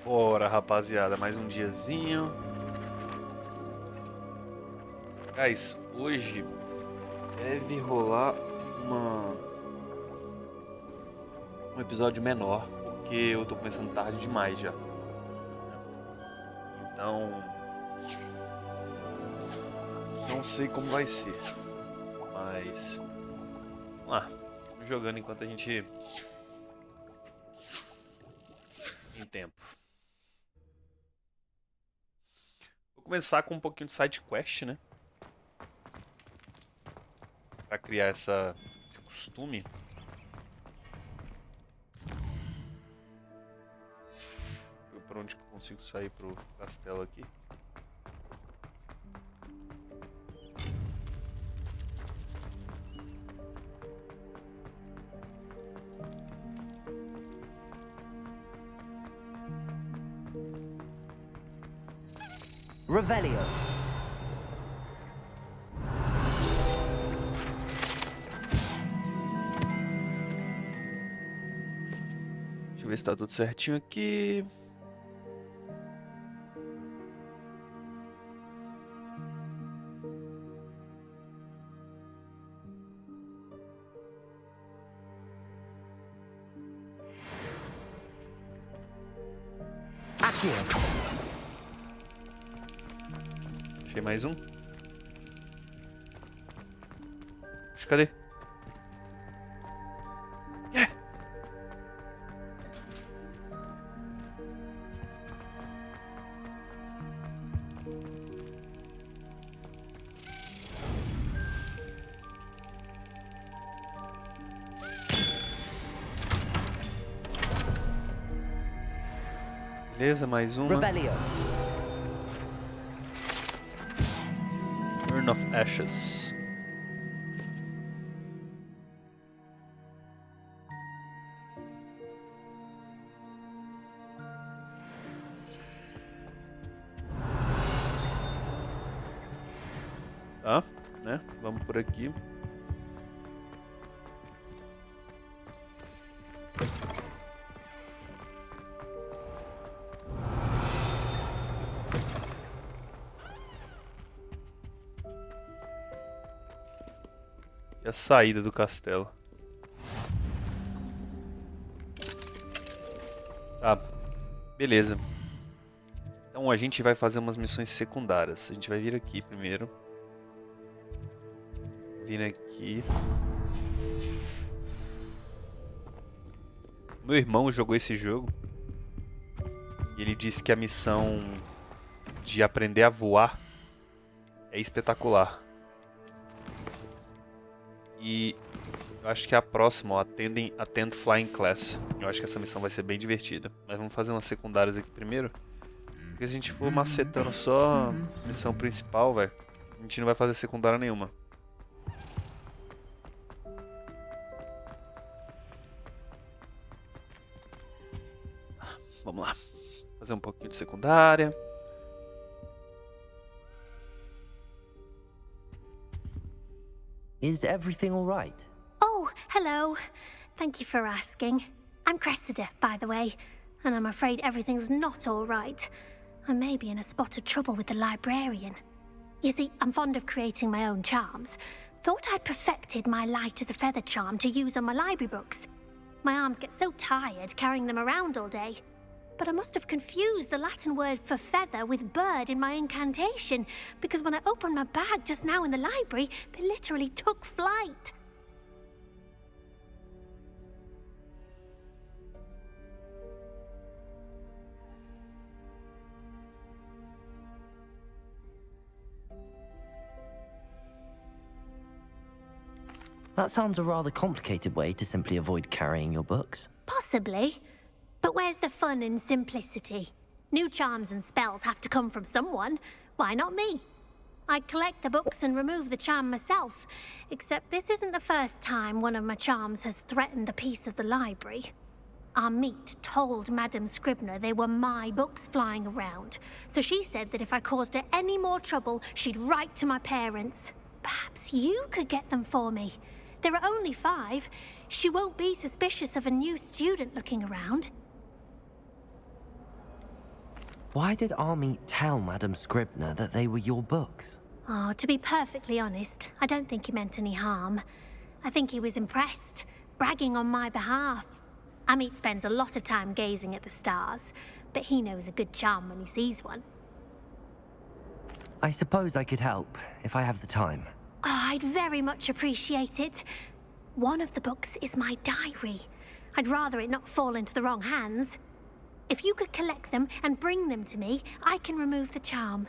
Bora, rapaziada, mais um diazinho. Guys, hoje deve rolar um episódio menor, porque eu tô começando tarde demais já. Então, não sei como vai ser, mas vamos lá, vamos jogando enquanto a gente tem tempo. Vou começar com um pouquinho de side quest, né? Pra criar esse costume. Por onde que eu consigo sair pro castelo aqui? Revelio. Deixa eu ver se tá tudo certinho aqui. Aqui. Achei mais um. Cadê? Beleza, mais uma. Revelio. Urn of Ashes. Tá, né? Vamos por aqui. E a saída do castelo. Tá, beleza. Então a gente vai fazer umas missões secundárias. A gente vai vir aqui primeiro. Vir aqui. Meu irmão jogou esse jogo. E ele disse que a missão de aprender a voar é espetacular. E eu acho que a próxima, ó, Attend Flying Class. Eu acho que essa missão vai ser bem divertida. Mas vamos fazer umas secundárias aqui primeiro. Porque se a gente for macetando só a missão principal, velho, a gente não vai fazer secundária nenhuma. Vamos lá. Fazer um pouquinho de secundária. Is everything all right? Oh, hello. Thank you for asking. I'm Cressida, by the way, and I'm afraid everything's not all right. I may be in a spot of trouble with the librarian. You see, I'm fond of creating my own charms. Thought I'd perfected my light as a feather charm to use on my library books. My arms get so tired carrying them around all day. But I must have confused the Latin word for feather with bird in my incantation, because when I opened my bag just now in the library, they literally took flight. That sounds a rather complicated way to simply avoid carrying your books. Possibly. But where's the fun in simplicity? New charms and spells have to come from someone. Why not me? I collect the books and remove the charm myself. Except this isn't the first time one of my charms has threatened the peace of the library. Our meet told Madame Scribner they were my books flying around. So she said that if I caused her any more trouble, she'd write to my parents. Perhaps you could get them for me. There are only 5. She won't be suspicious of a new student looking around. Why did Army tell Madam Scribner that they were your books? Oh, to be perfectly honest, I don't think he meant any harm. I think he was impressed, bragging on my behalf. Amit spends a lot of time gazing at the stars, but he knows a good charm when he sees one. I suppose I could help, if I have the time. Oh, I'd very much appreciate it. One of the books is my diary. I'd rather it not fall into the wrong hands. If you could collect them and bring them to me, I can remove the charm.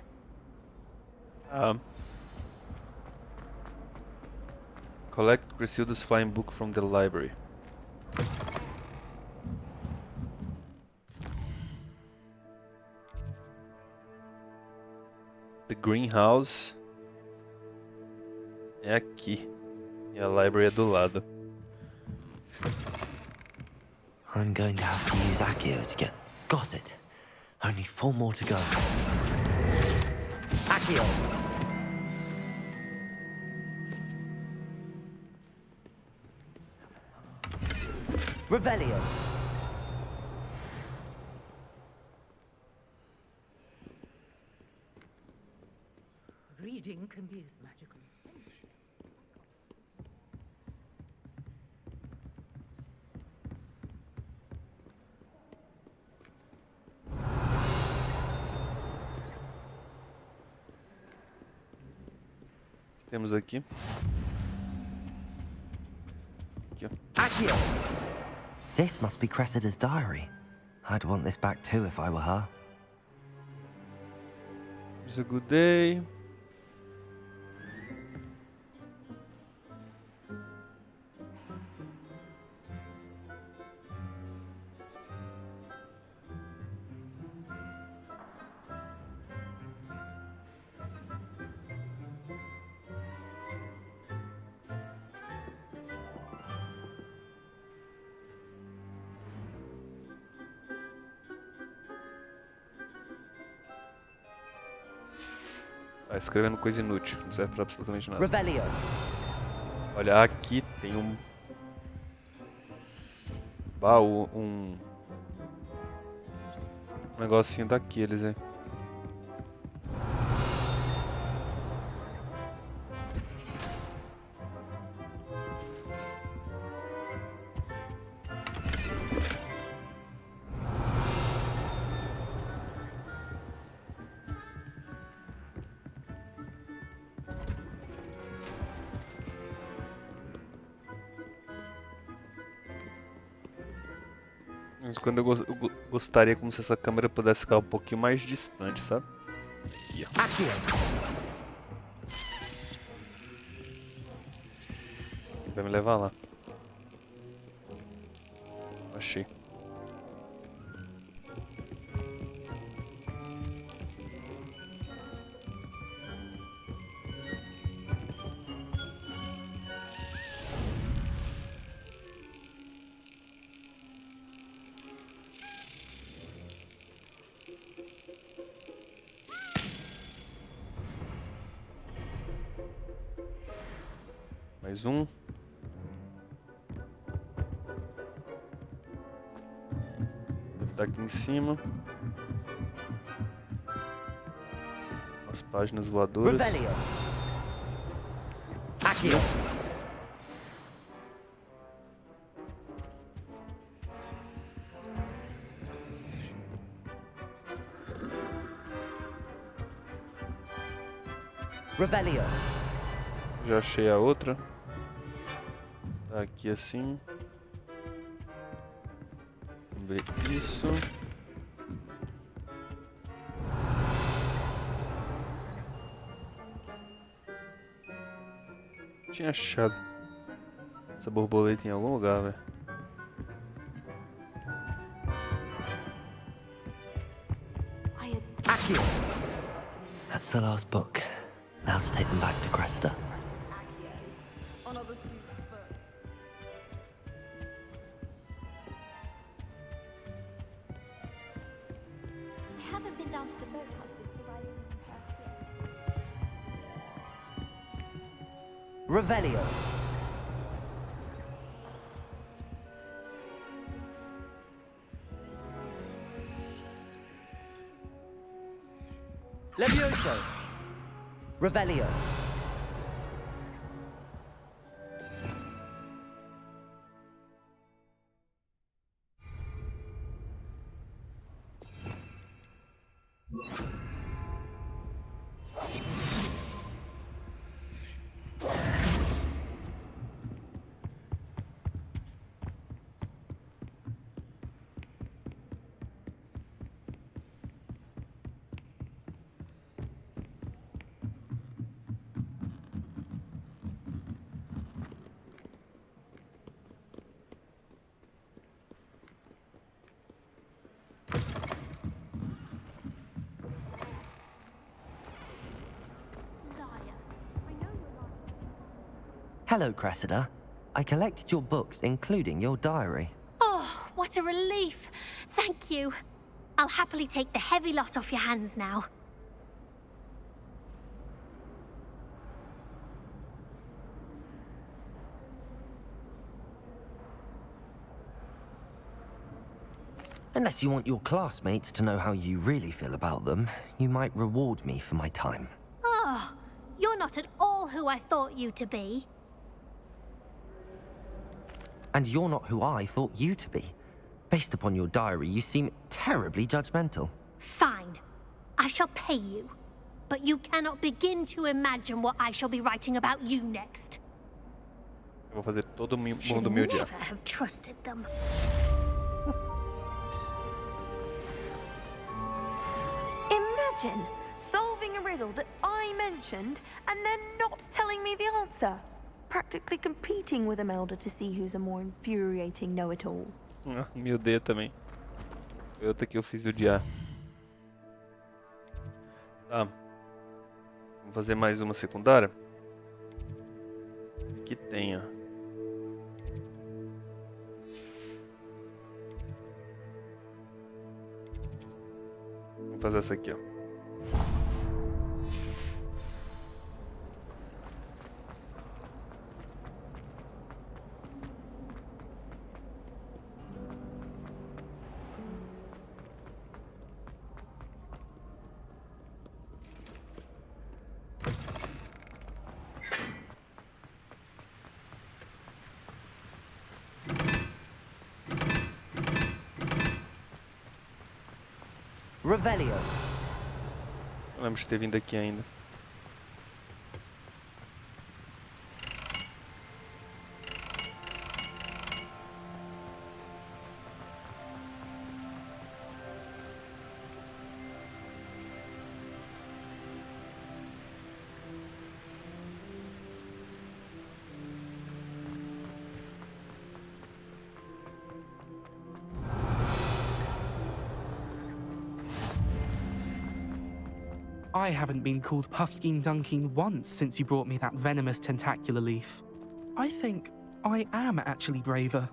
Collect Griselda's flying book from the library. The greenhouse é aqui. E a library é do lado. I'm going to have to use Accio to get... Got it. Only 4 more to go. Accio! Revelio! Reading can be as magical. O que temos aqui? Aqui, ó. Accio! This must be Cressida's diary. I'd want this back too if I were her. It's a good day. Tá escrevendo coisa inútil, não serve pra absolutamente nada. Revelio! Olha, aqui tem um baú, um negocinho daqueles, hein? Mas quando eu gostaria como se essa câmera pudesse ficar um pouquinho mais distante, sabe? Aqui, ó. Accio! Vai me levar lá. Achei. Mais um. Deve estar aqui em cima. As páginas voadoras. Revelio! Accio! Revelio! Já achei a outra. Tá aqui assim. Vamos ver isso. Tinha achado essa borboleta em algum lugar, velho. Accio! That's the last book. Now to take them back to Cressida. I haven't been down to the boathouse since arriving in Perth. Revelio! Levioso. Revelio. Hello, Cressida. I collected your books, including your diary. Oh, what a relief. Thank you. I'll happily take the heavy lot off your hands now. Unless you want your classmates to know how you really feel about them, you might reward me for my time. Oh, you're not at all who I thought you to be. And you're not who I thought you to be. Based upon your diary, you seem terribly judgmental. Fine. I shall pay you. But you cannot begin to imagine what I shall be writing about you next. Eu vou fazer todo mundo Should me odiar. never have trusted them. Imagine solving a riddle that I mentioned and then not telling me the answer. Practically competing with Imelda to see who's a more infuriating know-it-all. Me odeia também. Foi outra que eu fiz odiar. Tá. Vamos fazer mais uma secundária? Aqui tem, ó. Vamos fazer essa aqui, ó. Revelio. Não lembro de ter vindo aqui ainda. I haven't been called Puffskein Dunkeen once since you brought me that venomous tentacular leaf. I think I am actually braver.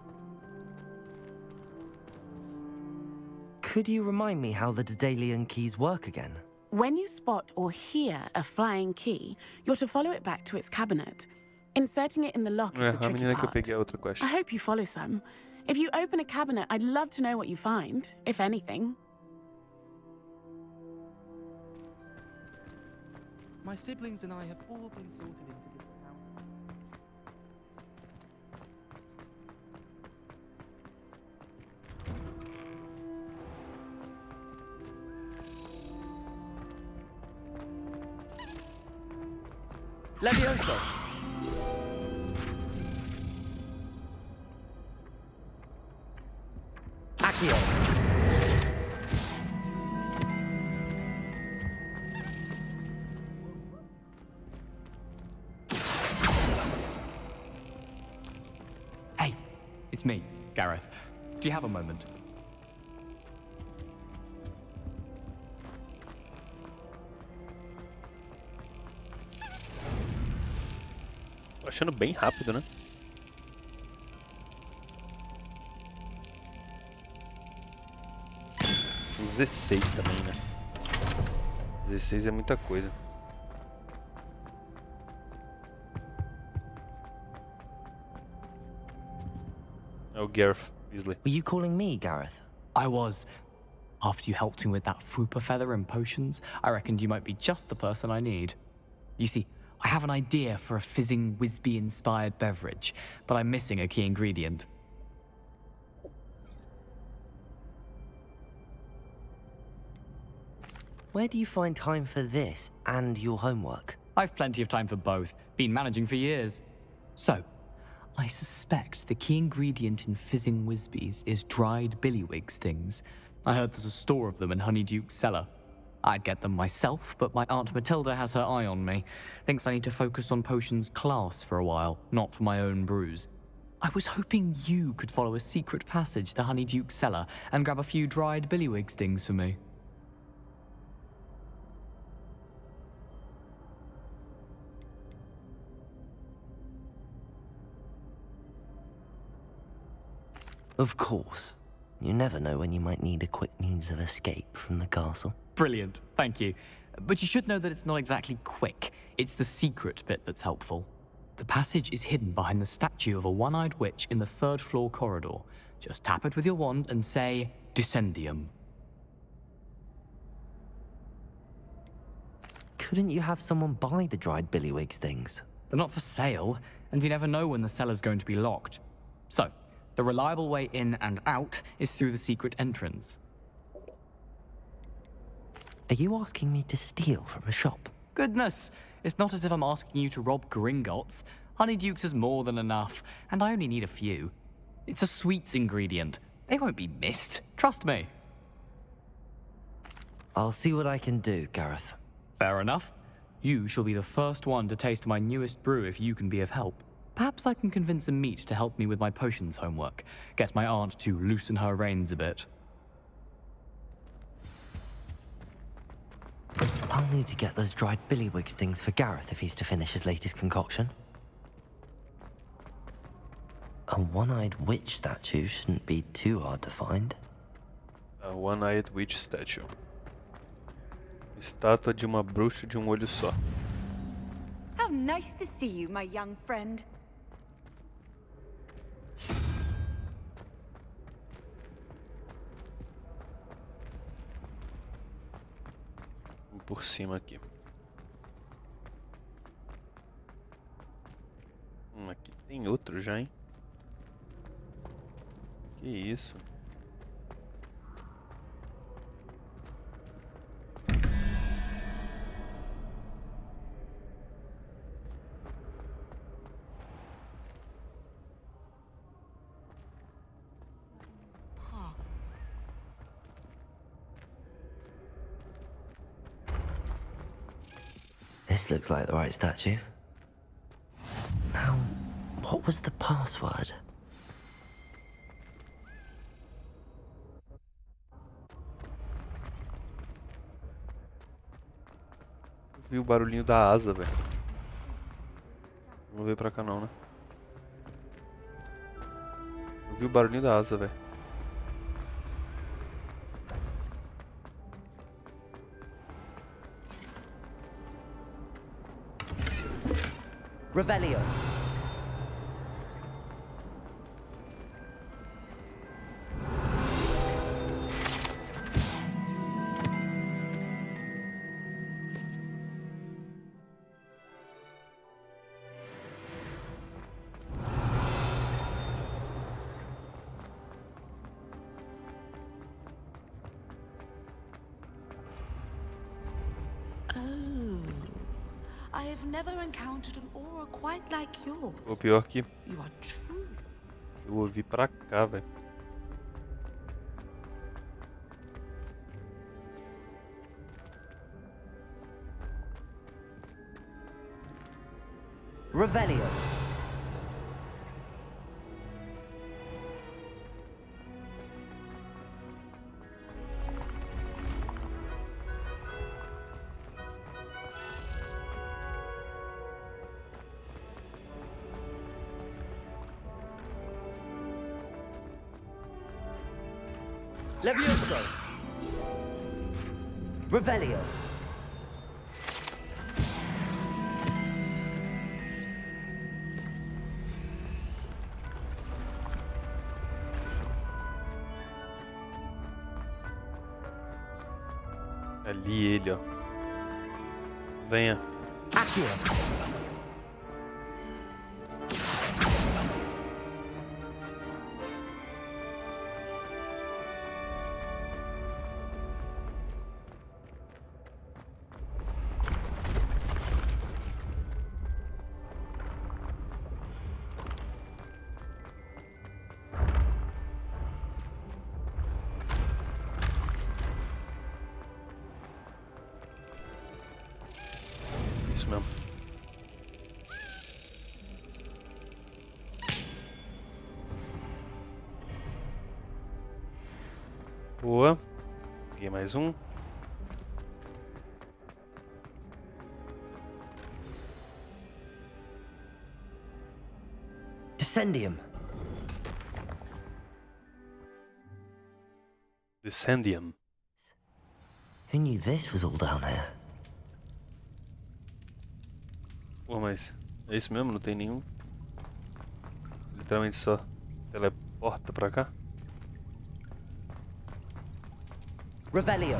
Could you remind me how the Daedalian keys work again? When you spot or hear a flying key, you're to follow it back to its cabinet. Inserting it in the lock is the A tricky menina que eu part. peguei é outra quest. I hope you follow some. If you open a cabinet, I'd love to know what you find, if anything. My siblings and I have all been sorted into this town. Levioso. Accio. Hey, it's me, Gareth. Do you have a moment? Tô achando bem rápido, né? São 16 também, né? 16 é muita coisa. É o Gareth Weasley. Were you calling me, Gareth? I was. After you helped me with that Fupa feather and potions, I reckoned you might be just the person I need. You see, I have an idea for a fizzing Whizbee-inspired beverage, but I'm missing a key ingredient. Where do you find time for this and your homework? I've plenty of time for both. Been managing for years. So, I suspect the key ingredient in fizzing Whizbees is dried billywig stings. I heard there's a store of them in Honeyduke's cellar. I'd get them myself, but my Aunt Matilda has her eye on me. Thinks I need to focus on potions class for a while, not for my own brews. I was hoping you could follow a secret passage to Honeyduke's cellar and grab a few dried billywig stings for me. Of course. You never know when you might need a quick means of escape from the castle. Brilliant, thank you. But you should know that it's not exactly quick. It's the secret bit that's helpful. The passage is hidden behind the statue of a one-eyed witch in the third-floor corridor. Just tap it with your wand and say, Descendium. Couldn't you have someone buy the dried billywig things? They're not for sale, and you never know when the cellar's going to be locked. So, the reliable way in and out is through the secret entrance. Are you asking me to steal from a shop? Goodness, it's not as if I'm asking you to rob Gringotts. Honeyduke's is more than enough, and I only need a few. It's a sweets ingredient. They won't be missed, trust me. I'll see what I can do, Gareth. Fair enough. You shall be the first one to taste my newest brew if you can be of help. Perhaps I can convince a meat to help me with my potions homework. Get my aunt to loosen her reins a bit. I'll need to get those dried billywig things for Gareth if he's to finish his latest concoction. A one-eyed witch statue shouldn't be too hard to find. A one-eyed witch statue. Estátua de uma bruxa de olho só. How nice to see you, my young friend. Por cima aqui. Aqui tem outro já, hein? Que isso? This looks like the right statue. Now, what was the password? Vi o barulhinho da asa, velho. Não veio pra cá não, né? Eu vi o barulhinho da asa, velho. Revelio. I have never encountered an aura quite like yours. O pior que You are true. eu ouvi pra cá, velho. Revelio. Levioso. Revelio. Ali ele, ó. Venha. Accio. Isso mesmo. Boa. Peguei mais um. Descendium. Descendium. Who knew this was all down here? Pô, mas é isso mesmo? Não tem nenhum? Literalmente só teleporta pra cá? Revelio.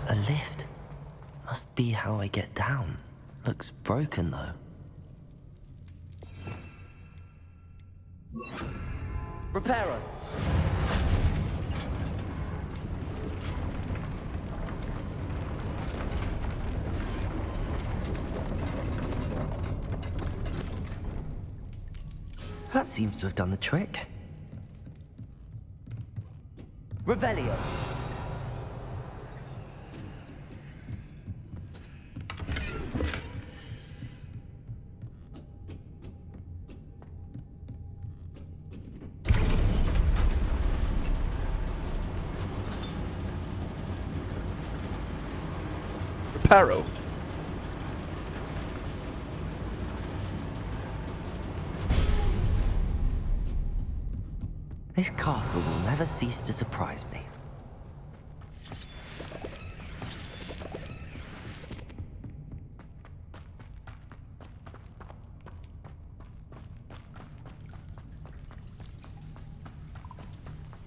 A lift. Must be how I get down. Looks broken though. Reparo. That seems to have done the trick. Revelio. Reparo. This castle will never cease to surprise me.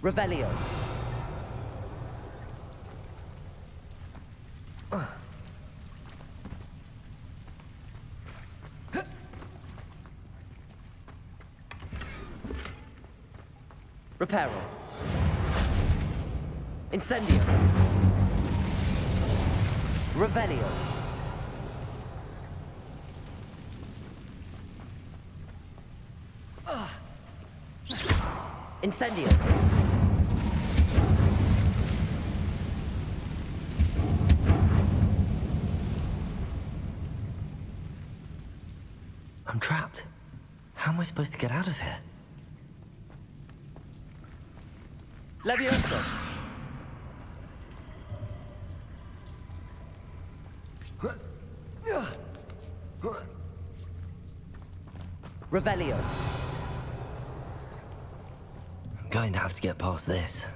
Revelio. Reparo. Incendio. Revelio. Incendio. I'm trapped. How am I supposed to get out of here? Levioso. Revelio. I'm going to have to get past this.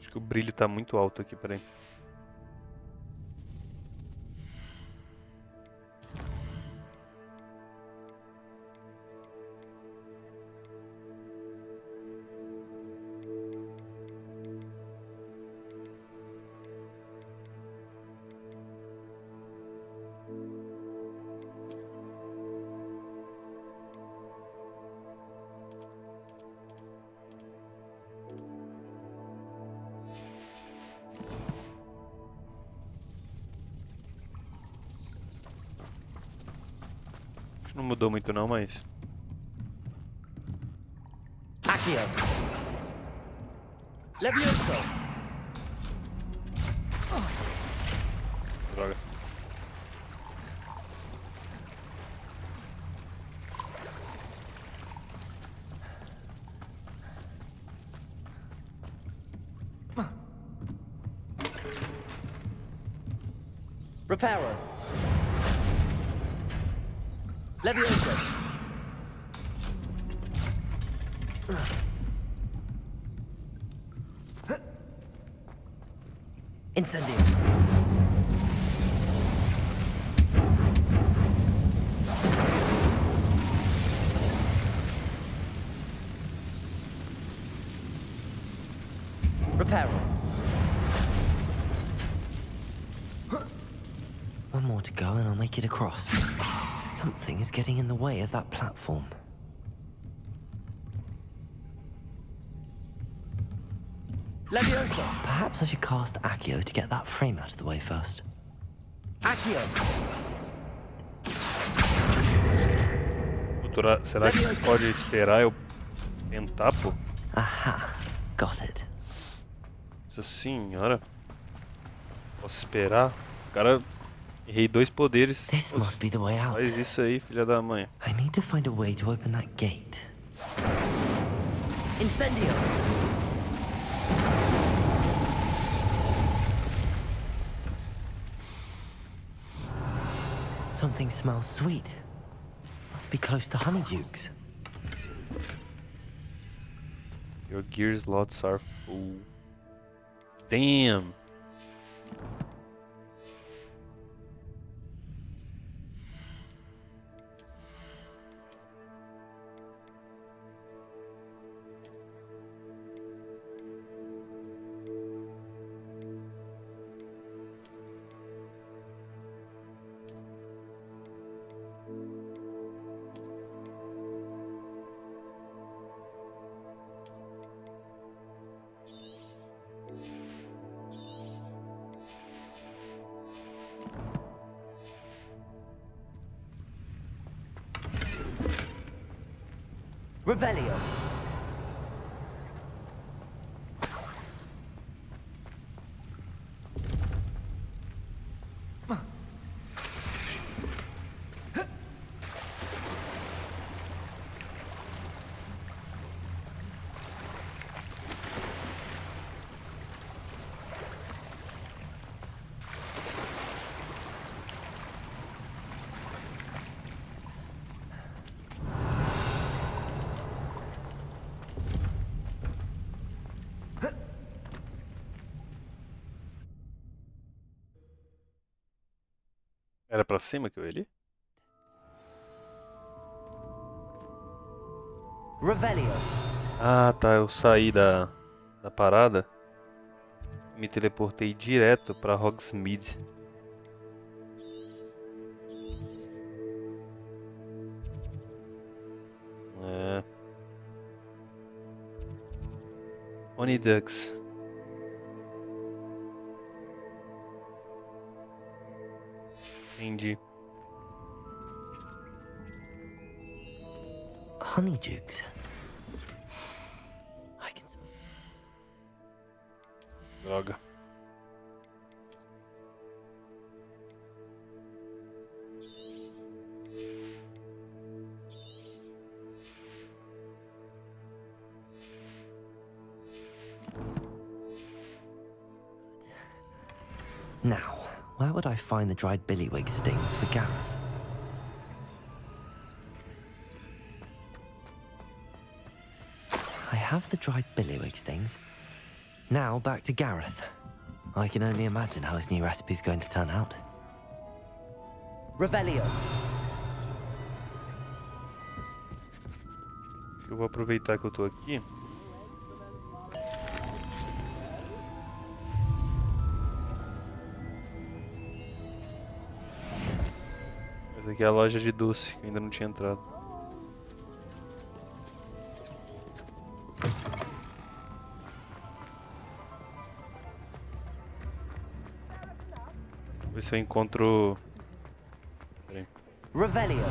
Acho que o brilho tá muito alto aqui, peraí. Não mudou muito não, mas... Accio. Levioso. Droga. Reparo. Levioso. Incendio. Reparo. One more to go and I'll make it across. Something is getting in the way of that platform. Levioso! Perhaps I should cast Accio to get that frame out of the way first. Accio! Será que pode esperar eu tentar, pô? Aha, got it. Nossa senhora. Posso esperar? Cara, errei 2 poderes. This Pô, must be the way out. faz isso aí, filha da mãe. I need to find a way to open that gate. Incendio! Something smells sweet. Must be close to Honeydukes. Your gear slots are full. Damn! Revelio. Era pra cima que eu ia ali? Revelio. Ah, tá. Eu saí da parada. Me teleportei direto pra Hogsmeade. É. Honeydukes. Entendi. Honeydukes. I can smell. Droga. Now, where would I find the dried billywig stings for Gareth? I have the dried billywig stings. Now back to Gareth. I can only imagine how his new recipe's going to turn out. Revelio. Eu vou aproveitar que eu tô aqui. Essa aqui é a loja de doce, que ainda não tinha entrado. Vou ver se eu encontro... Pera aí. Revelio.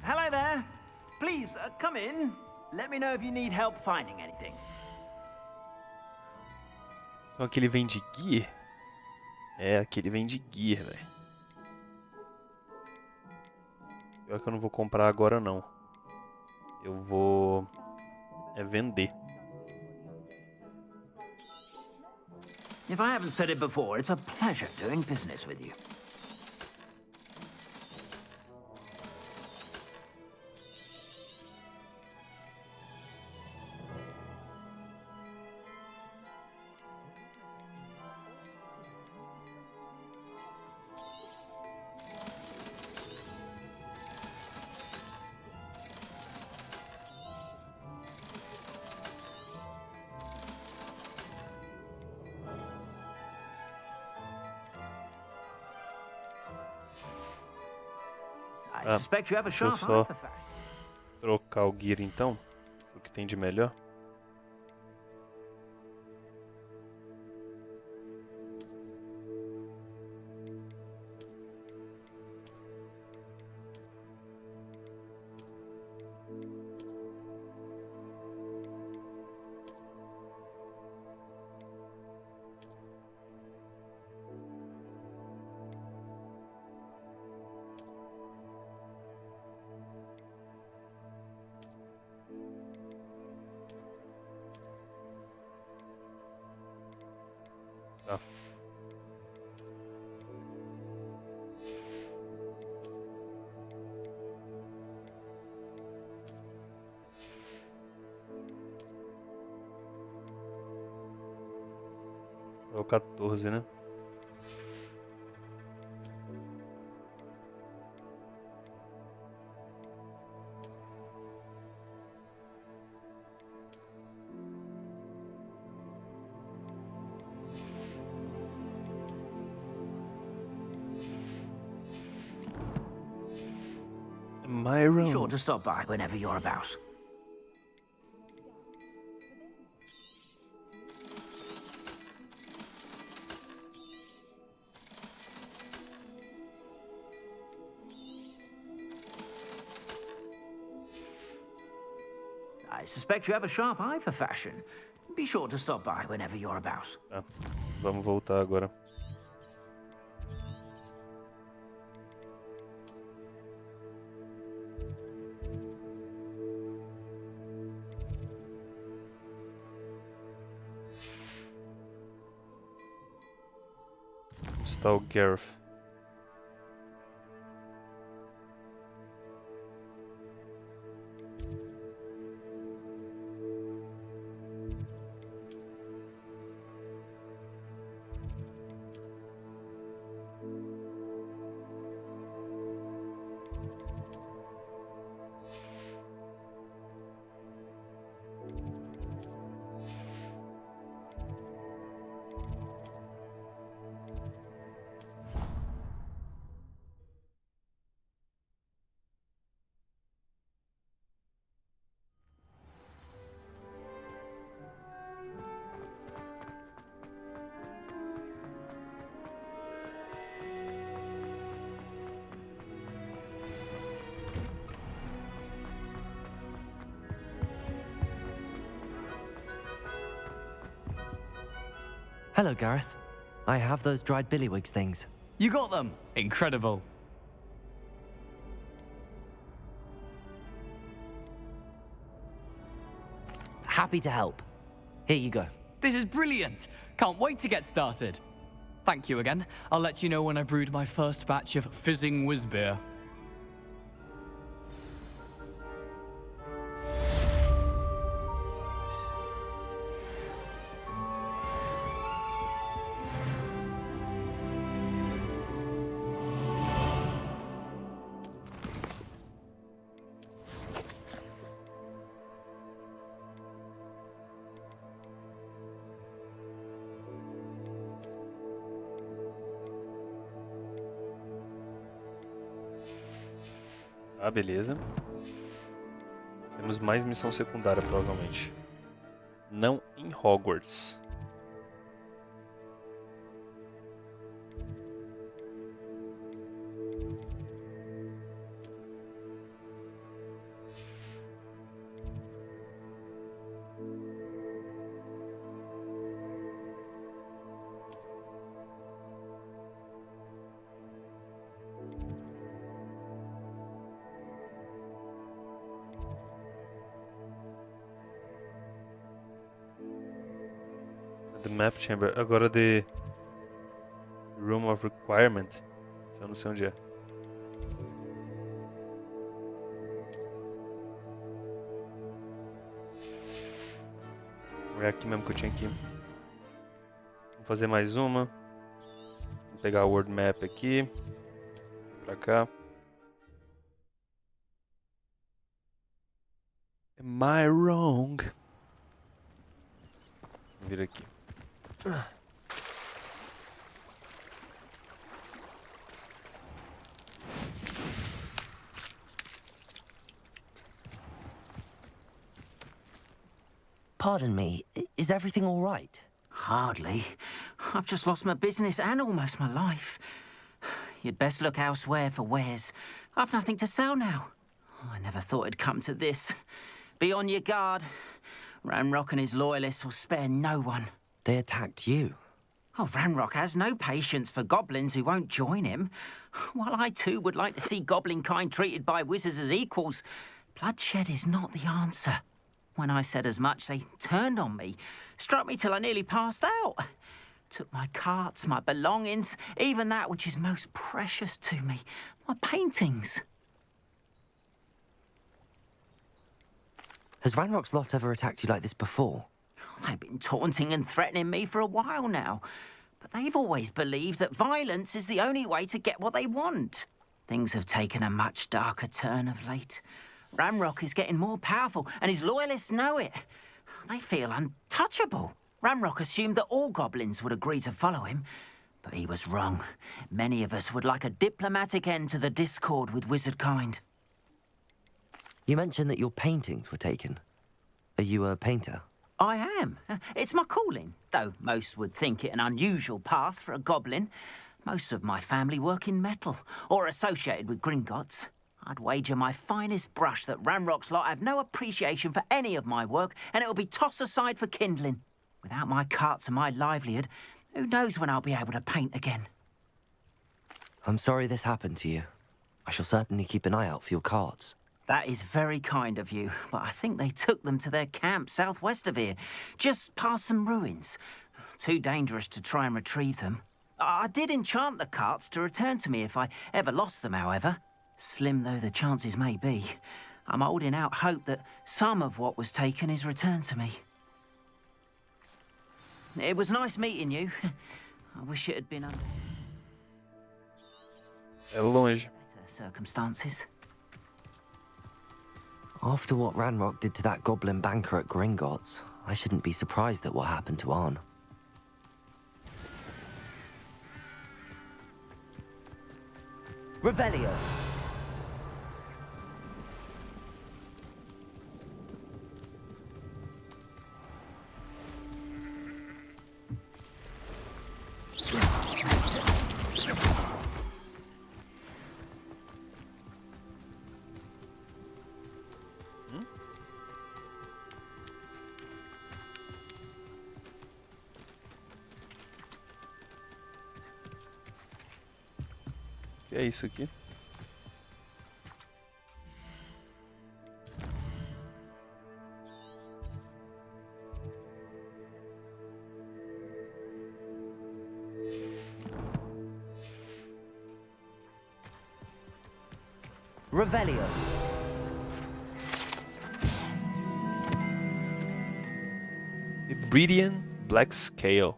Hello Please, come in. Let me know if you need help finding anything. Então aquele vem de gear? É, aquele vem de gear, velho. Pior que eu não vou comprar agora, não. Eu vou... vender. If I haven't said it before, it's a pleasure doing business with you. I suspect you have a Deixa eu sharp só eye for fashion. trocar o gear então. O que tem de melhor. Tá. É o 14, né? My Be sure room. to stop by whenever you're about. I suspect you have a sharp eye for fashion. Be sure to stop by whenever you're about. Tá. Vamos voltar agora. Onde está o Gareth? Hello, Gareth. I have those dried billywigs things. You got them! Incredible. Happy to help. Here you go. This is brilliant! Can't wait to get started. Thank you again. I'll let you know when I brewed my first batch of fizzing whiz beer. Ah, beleza. Temos mais missão secundária, provavelmente. Não em Hogwarts. The Map Chamber. Agora The Room of Requirement. Eu não sei onde é. É aqui mesmo que eu tinha aqui. Vou fazer mais uma. Vou pegar o World Map aqui. Pra cá. Am I wrong? Vou vir aqui. Pardon me, is everything all right? Hardly. I've just lost my business and almost my life. You'd best look elsewhere for wares. I've nothing to sell now. I never thought it'd come to this. Be on your guard. Ranrock and his loyalists will spare no one. They attacked you. Oh, Ranrock has no patience for goblins who won't join him. While I too would like to see goblin kind treated by wizards as equals, bloodshed is not the answer. When I said as much, they turned on me, struck me till I nearly passed out. Took my carts, my belongings, even that which is most precious to me, my paintings. Has Ranrock's lot ever attacked you like this before? They've been taunting and threatening me for a while now, but they've always believed that violence is the only way to get what they want. Things have taken a much darker turn of late. Ranrock is getting more powerful, and his loyalists know it. They feel untouchable. Ranrock assumed that all goblins would agree to follow him, but he was wrong. Many of us would like a diplomatic end to the discord with wizard kind. You mentioned that your paintings were taken. Are you a painter? I am. It's my calling, though most would think it an unusual path for a goblin. Most of my family work in metal, or associated with Gringotts. I'd wager my finest brush that Ranrock's lot have no appreciation for any of my work, and it'll be tossed aside for kindling. Without my carts and my livelihood, who knows when I'll be able to paint again? I'm sorry this happened to you. I shall certainly keep an eye out for your cards. That is very kind of you, but I think they took them to their camp southwest of here, just past some ruins. Too dangerous to try and retrieve them. I did enchant the carts to return to me if I ever lost them, however. Slim though the chances may be, I'm holding out hope that some of what was taken is returned to me. It was nice meeting you. I wish it had been under É longe. better circumstances. After what Ranrock did to that goblin banker at Gringotts, I shouldn't be surprised at what happened to Arn. Revelio. Que é isso aqui? Revelio. Hybridian Black Scale.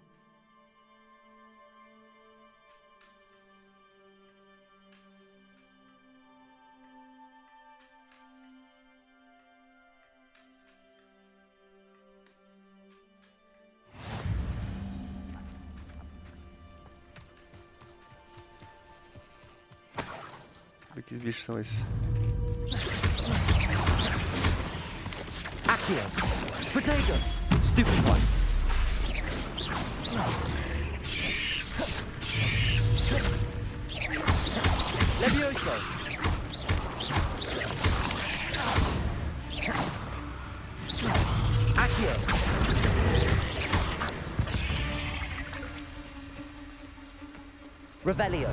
Que bichos são esses? Accio. Potato. Stupid one. Levioso. Accio. Revelio.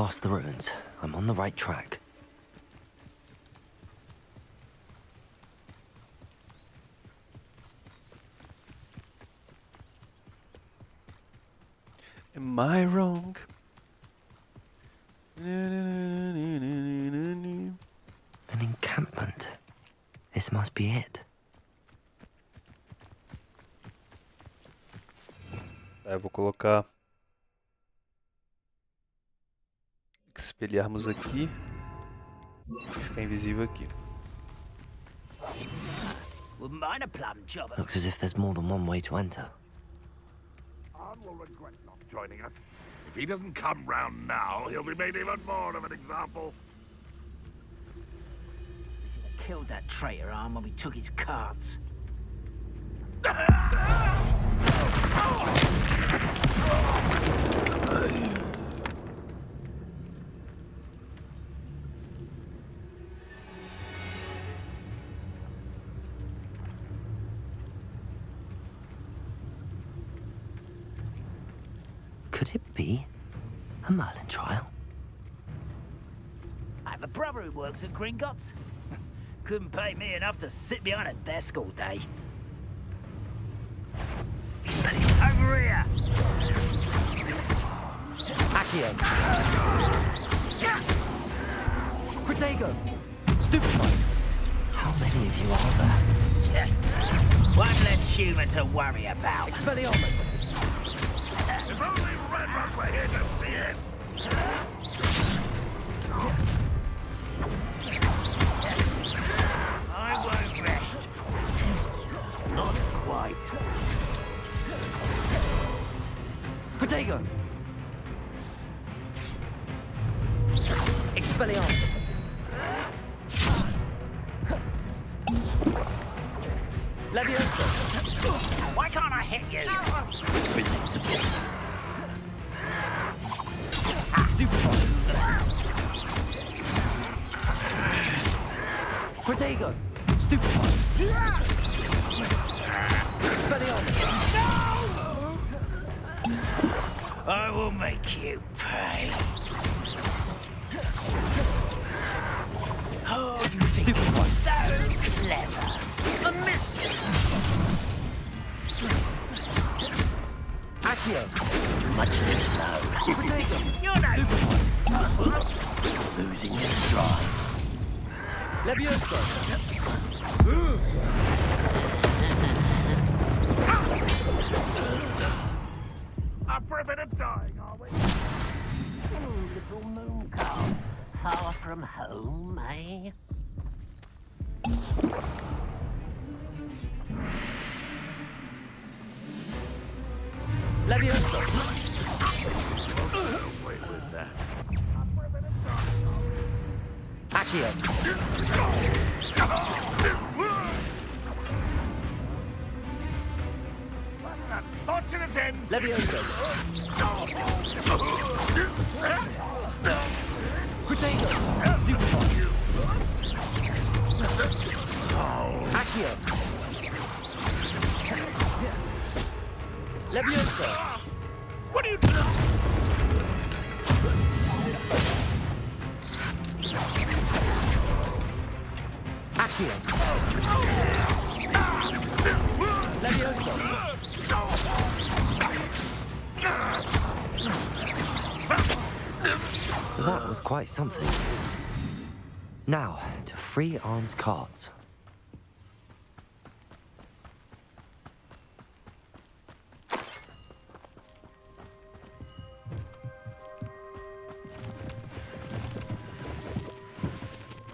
past the ruins. I'm on the right track. Am I wrong? An encampment. This must be it. Tá, eu vou colocar... Espelharmos aqui. E ficar invisível aqui. Wouldn't mind a plum job. Looks as if there's more than one way to enter. Arn will regret not joining us. If he doesn't come round now, he'll be made even more of an example. Killed that traitor Arn when we took his cards. Could it be a Merlin trial? I have a brother who works at Gringotts. Couldn't pay me enough to sit behind a desk all day. Over here! Accio! Protego! Stupefy! How many of you are there? One less human to worry about. Expelliarmus! If only Redmond were here to see us! I won't rest. Not quite. Protego! Expelliarmus! Leviosa! Why can't I hit you? Stupefy! Protego! Stupefy! Expelliarmus! I will make you pay. Oh, you think you're so clever. A miss. Accio! Much too slow. Protego! You're no... Losing your stride. Leviosa! Up for a bit of dying, are we? Little moon calf. Far from home, eh? Leviosa! Wait with that. Accio! Fortunate end! Leviosa! Protego! Stupefy! Accio! Leviosa! What are you doing? Accio! Leviosa! That was quite something. Now, to free Arn's cards.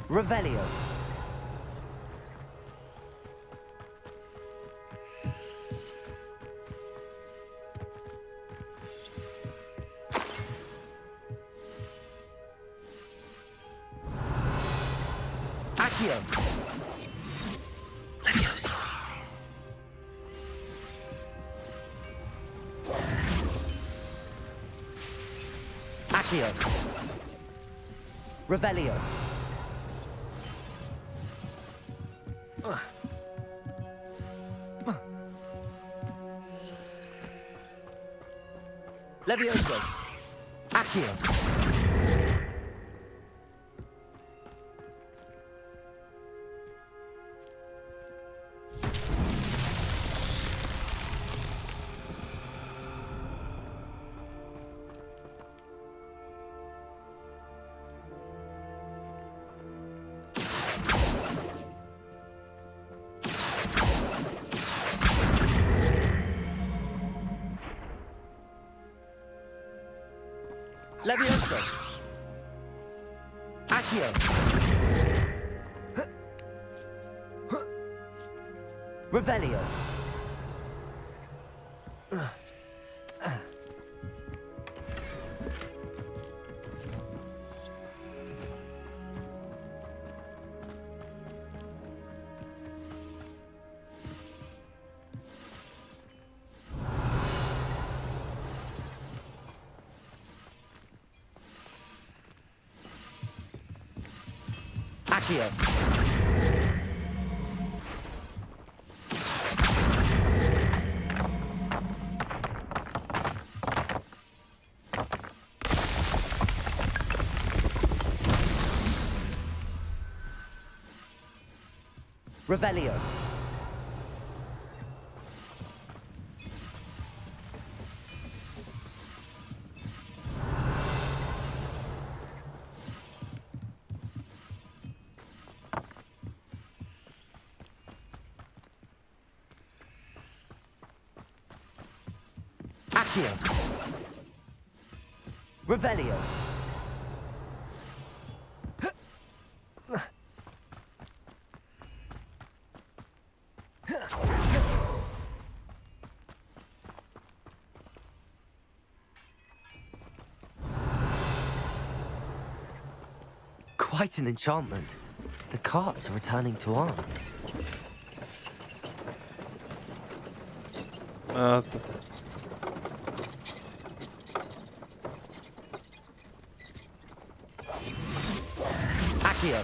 Revelio. Accio. Leviosa. Accio. Revelio. Leviosa. Accio. Levioso. Accio. Revelio. Accio. Revelio. Accio. Revelio. Quite an enchantment. The carts are returning to arm. Ah, tá. Accio.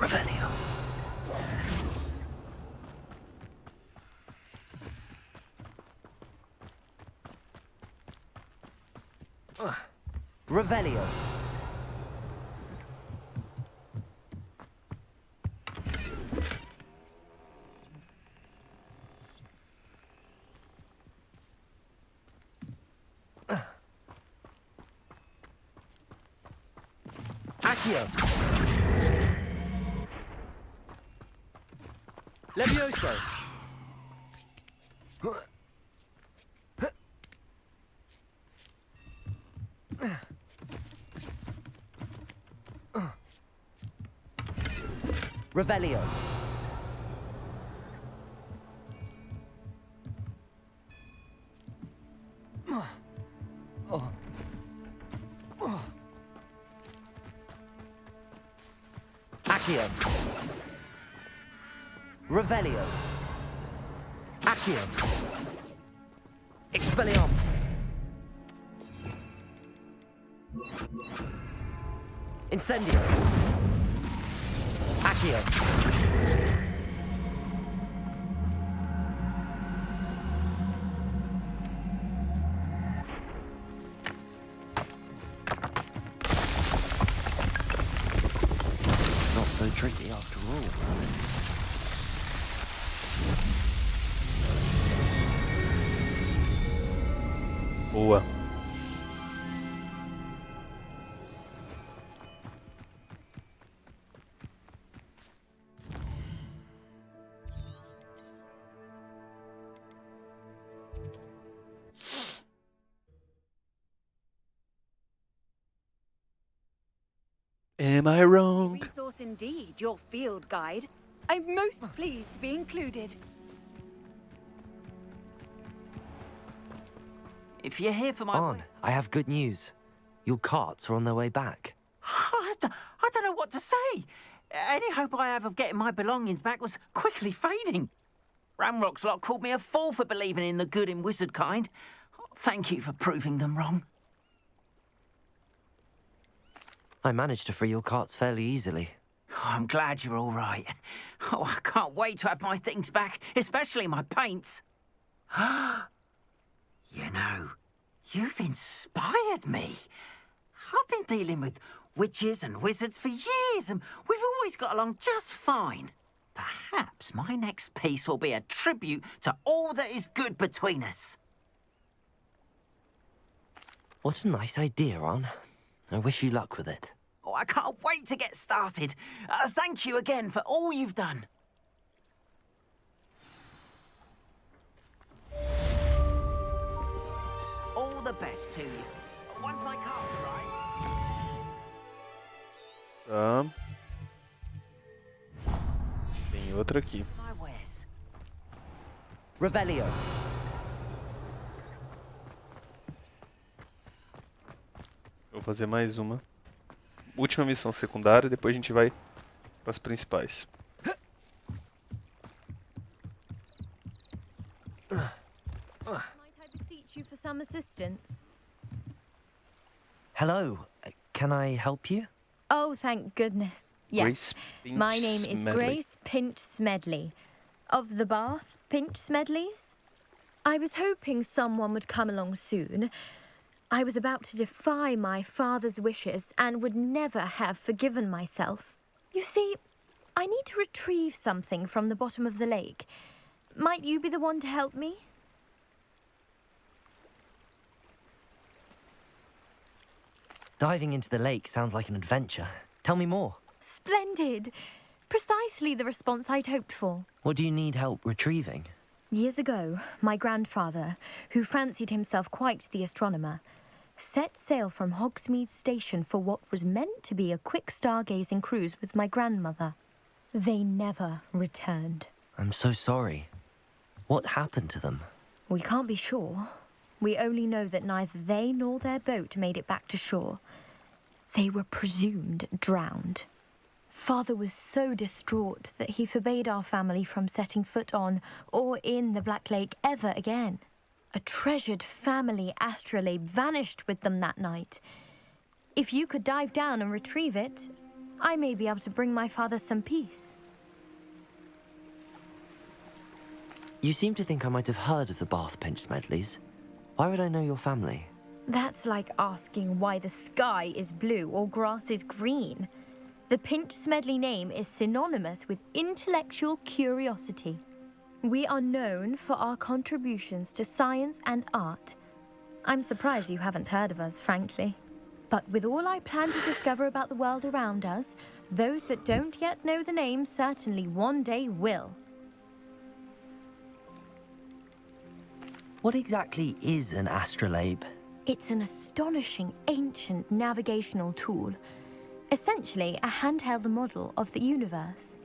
Revelio. Revelio. Accio. Levioso. Revelio. Accio. Revelio. Accio. Expelliarmus. Incendio. Accio. Not so tricky after all. Boa. Am I wrong? Resource indeed, your field guide. I'm most pleased to be included. If you're here for my... On, I have good news. Your carts are on their way back. I don't know what to say. Any hope I have of getting my belongings back was quickly fading. Ramrock's lot called me a fool for believing in the good in wizard kind. Thank you for proving them wrong. I managed to free your carts fairly easily. Oh, I'm glad you're all right. Oh, I can't wait to have my things back, especially my paints. You know, you've inspired me. I've been dealing with witches and wizards for years, and we've always got along just fine. Perhaps my next piece will be a tribute to all that is good between us. What a nice idea, Ron. I wish you luck with it. Oh, I can't wait to get started. Thank you again for all you've done. All the best to you. Once my cards arrive. Tá. Tem outra aqui. My wares. Revelio. Vou fazer mais uma. Última missão secundária, depois a gente vai para as principais. Might I beseech you for some assistance? Hello. Can I help you? Oh, thank goodness. Yes. Grace Pinch My name is Smedley. Grace Pinch Smedley. Of the Bath Pinch Smedleys? I was hoping someone would come along soon. I was about to defy my father's wishes and would never have forgiven myself. You see, I need to retrieve something from the bottom of the lake. Might you be the one to help me? Diving into the lake sounds like an adventure. Tell me more. Splendid! Precisely the response I'd hoped for. What do you need help retrieving? Years ago, my grandfather, who fancied himself quite the astronomer, set sail from Hogsmeade Station for what was meant to be a quick stargazing cruise with my grandmother. They never returned. I'm so sorry. What happened to them? We can't be sure. We only know that neither they nor their boat made it back to shore. They were presumed drowned. Father was so distraught that he forbade our family from setting foot on or in the Black Lake ever again. A treasured family astrolabe vanished with them that night. If you could dive down and retrieve it, I may be able to bring my father some peace. You seem to think I might have heard of the Bath Pinch Smedleys. Why would I know your family? That's like asking why the sky is blue or grass is green. The Pinch Smedley name is synonymous with intellectual curiosity. We are known for our contributions to science and art. I'm surprised you haven't heard of us, frankly. But with all I plan to discover about the world around us, those that don't yet know the name certainly one day will. What exactly is an astrolabe? It's an astonishing ancient navigational tool. Essentially a handheld model of the universe.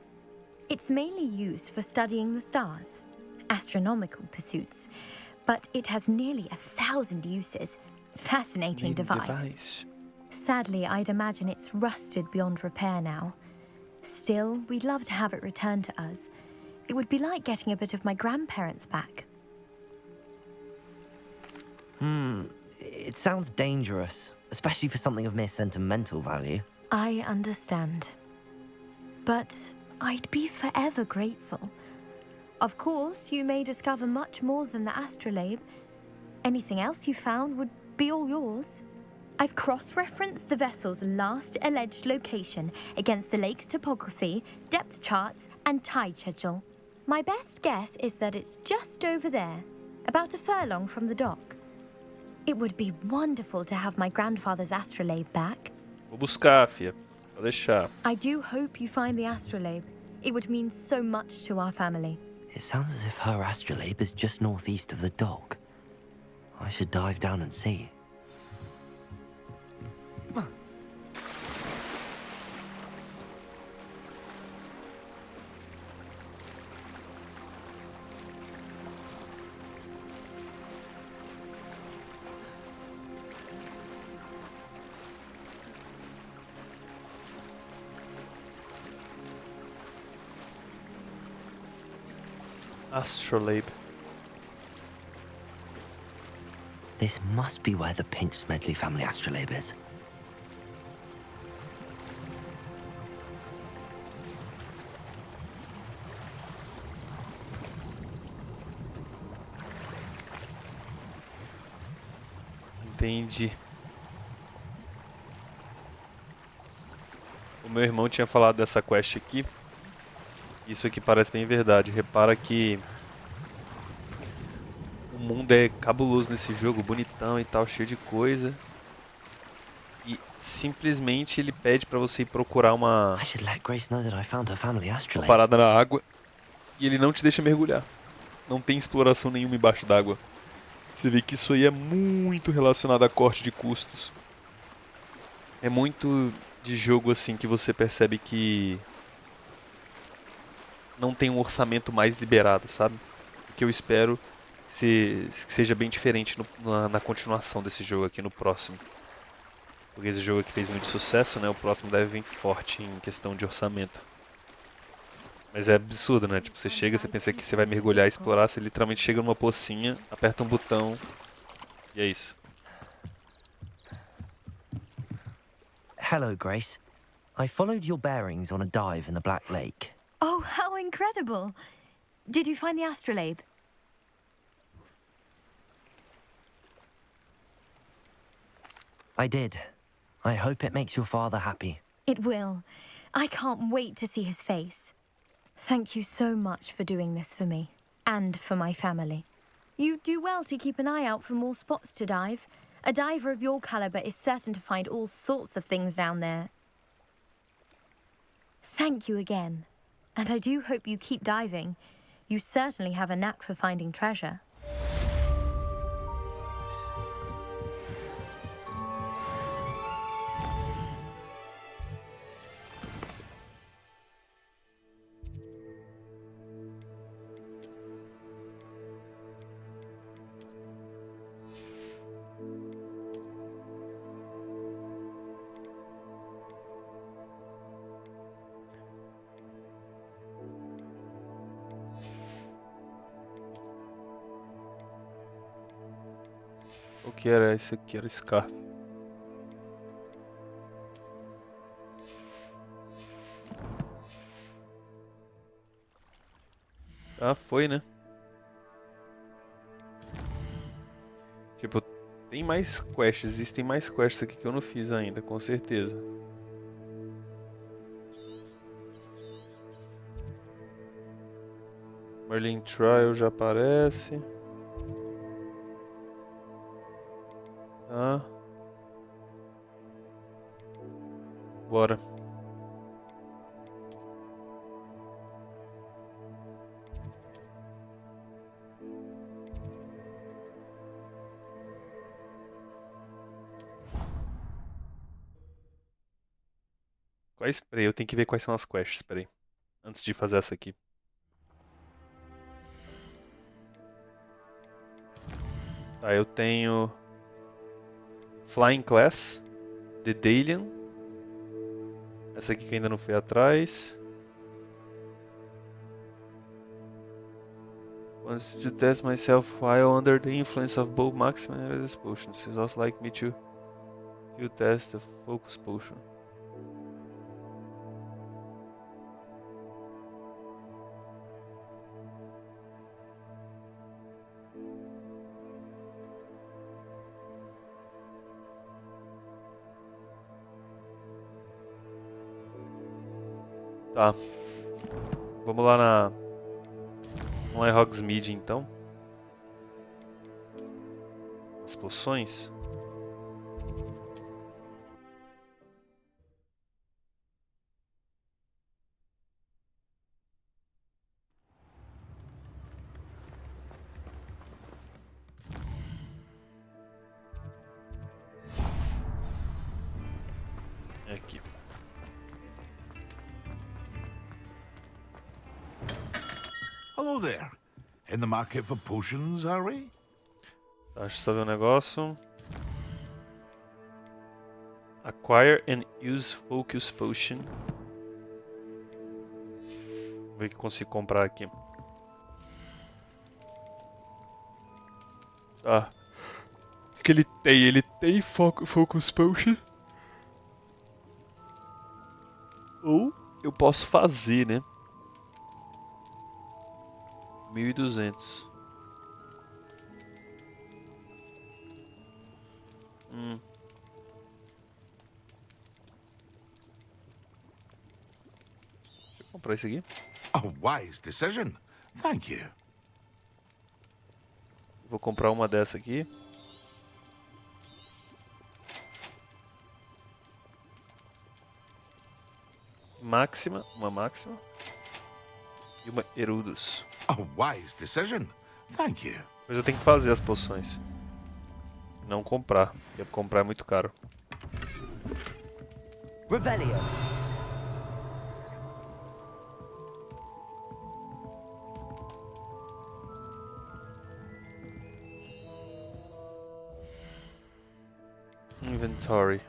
It's mainly used for studying the stars, astronomical pursuits, but it has nearly 1,000 uses. Fascinating device. Sadly, I'd imagine it's rusted beyond repair now. Still, we'd love to have it returned to us. It would be like getting a bit of my grandparents back. It sounds dangerous, especially for something of mere sentimental value. I understand. But I'd be forever grateful. Of course, you may discover much more than the astrolabe. Anything else you found would be all yours. I've cross-referenced the vessel's last alleged location against the lake's topography, depth charts, and tide schedule. My best guess is that it's just over there, about a furlong from the dock. It would be wonderful to have my grandfather's astrolabe back. Vou buscar, fia. Pode deixar. I do hope you find the astrolabe. It would mean so much to our family. It sounds as if her astrolabe is just northeast of the dock. I should dive down and see. Astrolabe. This must be where the Pinch Smedley family astrolabe is. Entendi. O meu irmão tinha falado dessa quest aqui. Isso aqui parece bem verdade. Repara que o mundo é cabuloso nesse jogo, bonitão e tal, cheio de coisa. E simplesmente ele pede pra você ir procurar I should let Grace know that I found her family uma astrolabe. parada na água e ele não te deixa mergulhar. Não tem exploração nenhuma embaixo d'água. Você vê que isso aí é muito relacionado a corte de custos. É muito de jogo assim que você percebe que não tem um orçamento mais liberado, sabe? O que eu espero que seja bem diferente na continuação desse jogo aqui no próximo. Porque esse jogo aqui fez muito sucesso, né? O próximo deve vir forte em questão de orçamento. Mas é absurdo, né? Tipo, você chega, você pensa que você vai mergulhar e explorar, você literalmente chega numa pocinha, aperta um botão e é isso. Hello, Grace. I followed your bearings on a dive in the Black Lake. Oh, how incredible! Did you find the astrolabe? I did. I hope it makes your father happy. It will. I can't wait to see his face. Thank you so much for doing this for me, and for my family. You do well to keep an eye out for more spots to dive. A diver of your caliber is certain to find all sorts of things down there. Thank you again. And I do hope you keep diving. You certainly have a knack for finding treasure. O que era isso aqui? Era Scar. Ah, foi, né? Tipo, tem mais quests, existem mais quests aqui que eu não fiz ainda, com certeza. Merlin Trial já aparece. Tá. Bora. Quais? Peraí, eu tenho que ver quais são as quests, peraí. Antes de fazer essa aqui. Tá, eu tenho Flying Class, The Dalian. Essa aqui que eu ainda não fui atrás. Wants to test myself while under the influence of both maximum and various potions. She's also like me to test the focus potion. Tá. Vamos lá em Hogsmeade então. As poções. É aqui. Hello there. In the market for potions, are we? Tá, deixa eu só ver um negócio. Acquire and use focus potion. Vou ver o que eu consigo comprar aqui. Tá. O que ele tem? Ele tem focus potion. Ou eu posso fazer, né? 1.200. Deixa eu comprar isso aqui. A wise decision. Thank you. Vou comprar uma dessa aqui. Máxima, uma máxima. E uma Erudus. A wise decision. Thank you. Mas eu tenho que fazer as poções. Não comprar, porque comprar é muito caro. Revelio. Inventory.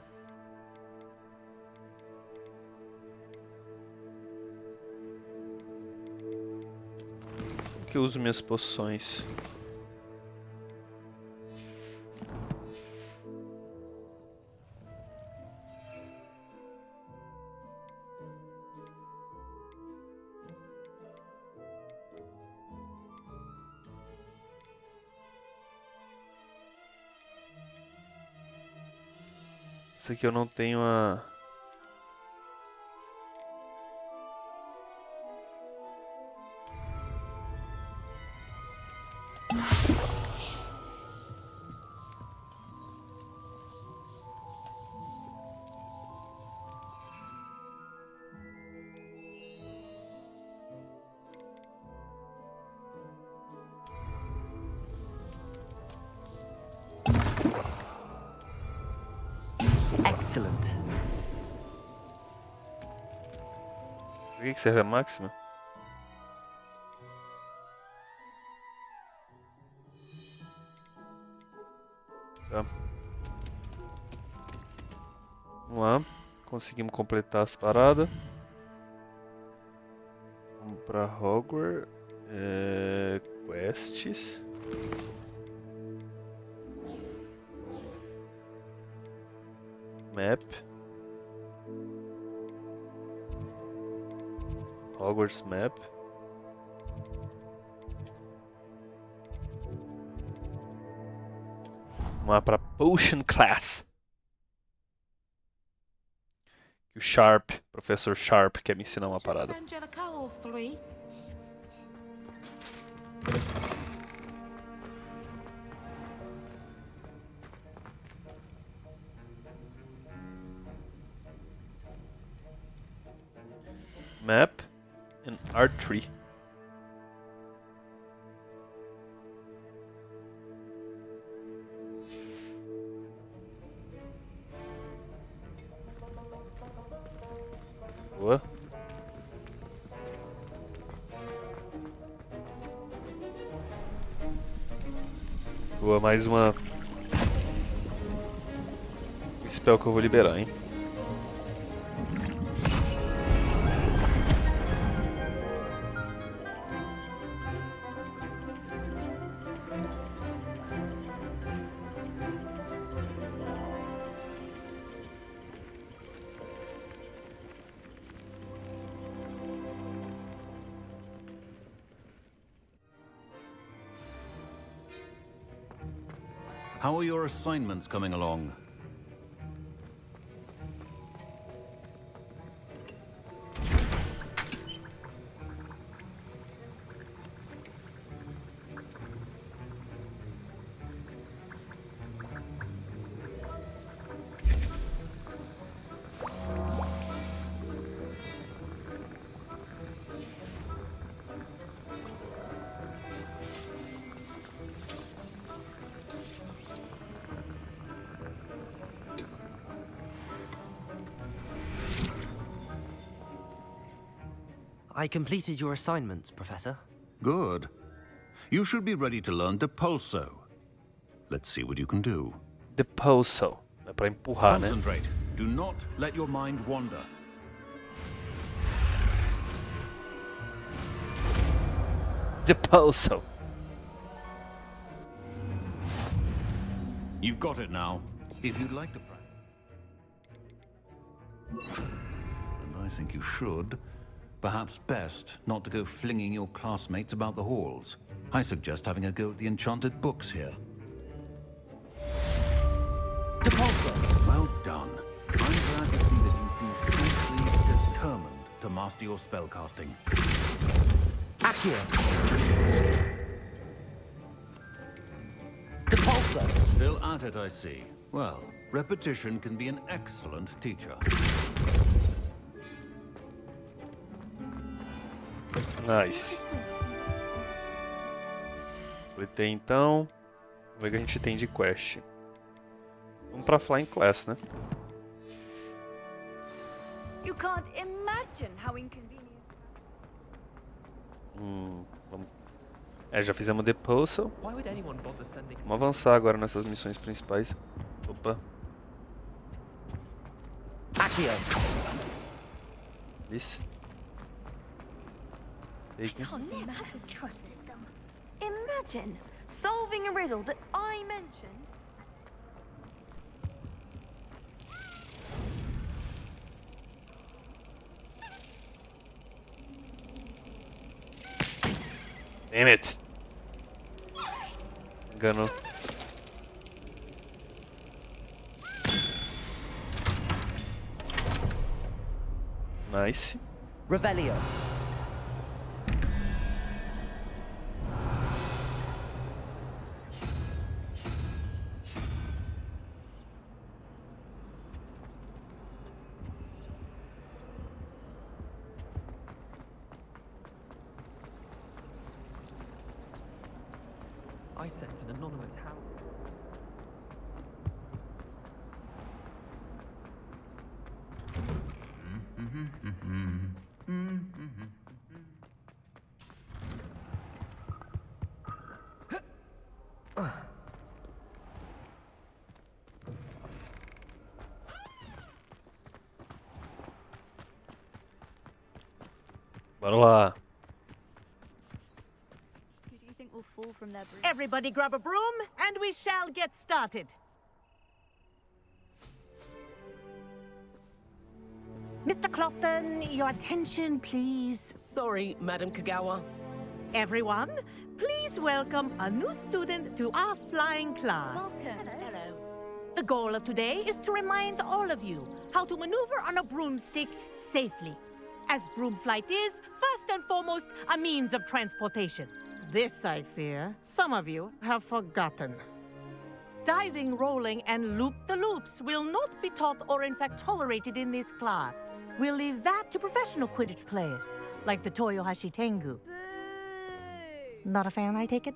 Como que eu uso minhas poções? Essa aqui eu não tenho a... Excellent. Pra que serve a máxima? Tá. Vamos lá. Conseguimos completar as paradas. Vamos pra Hogwarts. Quests. Map. Hogwarts Map. Vamos lá para Potion Class. Que o Sharp, professor Sharp, quer me ensinar uma parada. Map and archery. Boa. Boa, mais uma spell que eu vou liberar, hein. How are your assignments coming along? I completed your assignments, Professor. Good. You should be ready to learn Depulso. Let's see what you can do. Depulso. É pra empurrar, né? Concentrate. Do not let your mind wander. Depulso. You've got it now. If you'd like to practice. And I think you should. Perhaps best not to go flinging your classmates about the halls. I suggest having a go at the enchanted books here. Depulso! Well done. I'm glad to see that you seem fiercely determined to master your spellcasting. Depulso. Still at it, I see. Well, repetition can be an excellent teacher. Nice. Completei então. Vamos ver o que a gente tem de quest. Vamos pra Flying Class, né? You can't imagine how inconvenient. Vamos... já fizemos The Puzzle. Vamos avançar agora nessas missões principais. Opa. Isso. Imagine solving a riddle that I mentioned. Damn it. Enganou. Nice. Revelio. I sent an anonymous house. Bora lá. Everybody grab a broom, and we shall get started. Mr. Clopton, your attention, please. Sorry, Madam Kagawa. Everyone, please welcome a new student to our flying class. Welcome. Hello. The goal of today is to remind all of you how to maneuver on a broomstick safely, as broom flight is, first and foremost, a means of transportation. This, I fear, some of you have forgotten. Diving, rolling, and loop-the-loops will not be taught or in fact tolerated in this class. We'll leave that to professional Quidditch players, like the Toyohashi Tengu. Not a fan, I take it?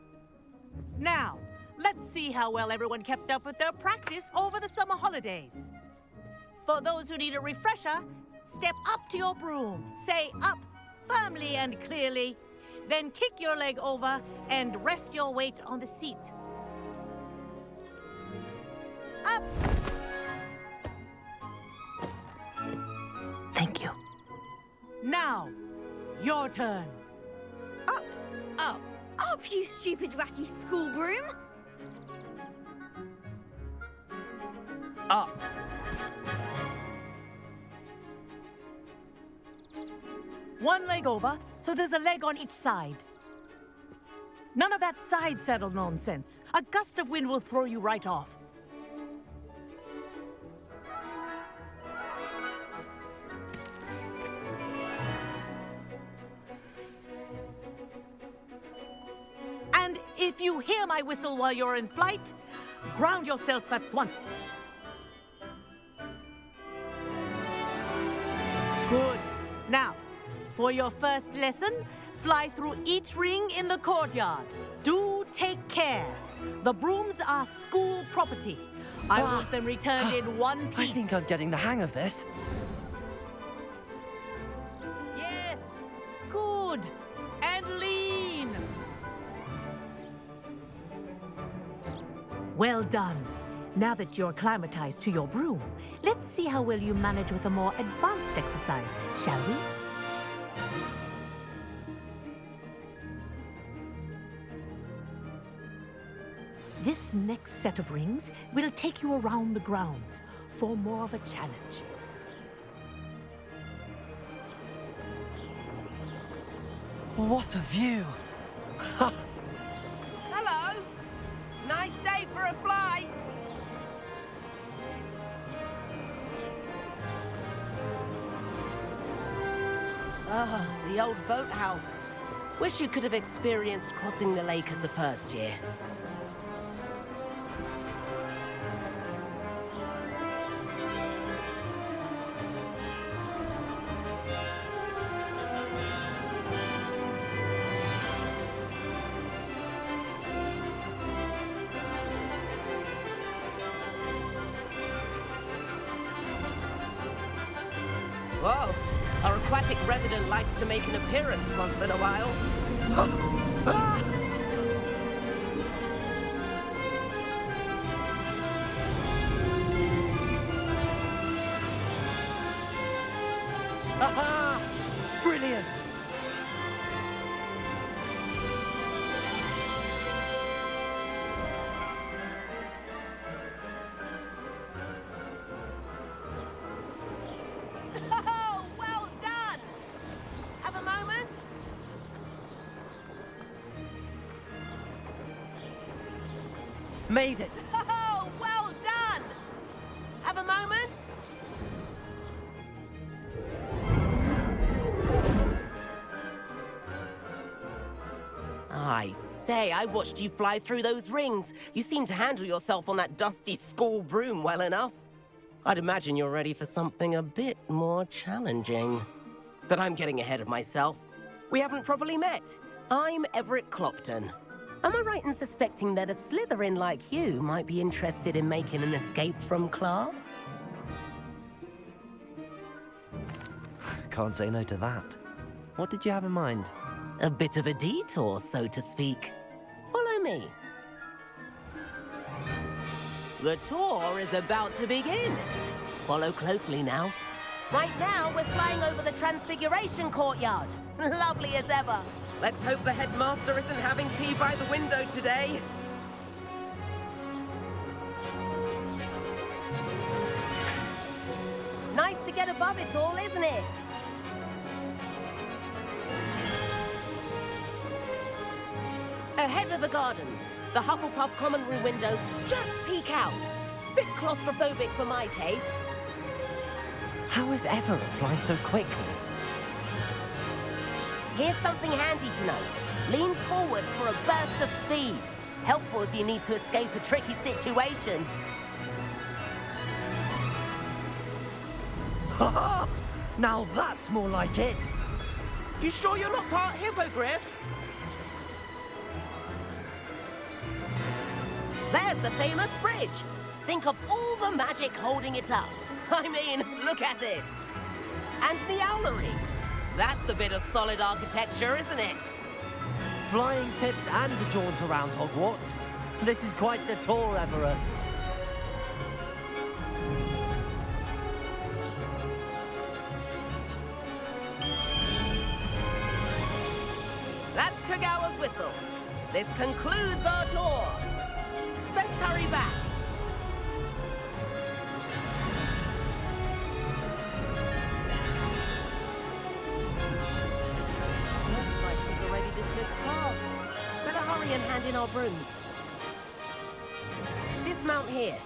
Now, let's see how well everyone kept up with their practice over the summer holidays. For those who need a refresher, step up to your broom, say up firmly and clearly, then kick your leg over and rest your weight on the seat. Up! Thank you. Now, your turn. Up! Up! Up, you stupid ratty school broom! Up. One leg over, so there's a leg on each side. None of that side saddle nonsense. A gust of wind will throw you right off. And if you hear my whistle while you're in flight, ground yourself at once. Good. Now, for your first lesson, fly through each ring in the courtyard. Do take care. The brooms are school property. I want them returned in one piece. I think I'm getting the hang of this. Yes. Good. And lean. Well done. Now that you're acclimatized to your broom, let's see how well you manage with a more advanced exercise, shall we? This next set of rings will take you around the grounds for more of a challenge. What a view! Hello. Nice day for a flight. Ah, the old boathouse. Wish you could have experienced crossing the lake as a first year. Whoa! Our aquatic resident likes to make an appearance once in a while. Aha! Brilliant! Oh, well done! Have a moment? Made it! Oh, well done! Have a moment? I say, I watched you fly through those rings. You seem to handle yourself on that dusty school broom well enough. I'd imagine you're ready for something a bit more challenging. But I'm getting ahead of myself. We haven't properly met. I'm Everett Clopton. Am I right in suspecting that a Slytherin like you might be interested in making an escape from class? Can't say no to that. What did you have in mind? A bit of a detour, so to speak. Follow me. The tour is about to begin. Follow closely now. Right now, we're flying over the Transfiguration Courtyard. Lovely as ever. Let's hope the headmaster isn't having tea by the window today. Nice to get above it all, isn't it? Ahead of the gardens, the Hufflepuff common room windows just peek out. Bit claustrophobic for my taste. How is Everett flying so quickly? Here's something handy to know. Lean forward for a burst of speed. Helpful if you need to escape a tricky situation. Ha! Now that's more like it! You sure you're not part hippogriff? There's the famous bridge. Think of all the magic holding it up. I mean, look at it. And the owlery. That's a bit of solid architecture, isn't it? Flying tips and a jaunt around Hogwarts. This is quite the tour, Everett. That's Kagawa's whistle. This concludes our tour. Best hurry back. Looks like we've already dismissed class. Better hurry and hand in our brooms. Dismount here.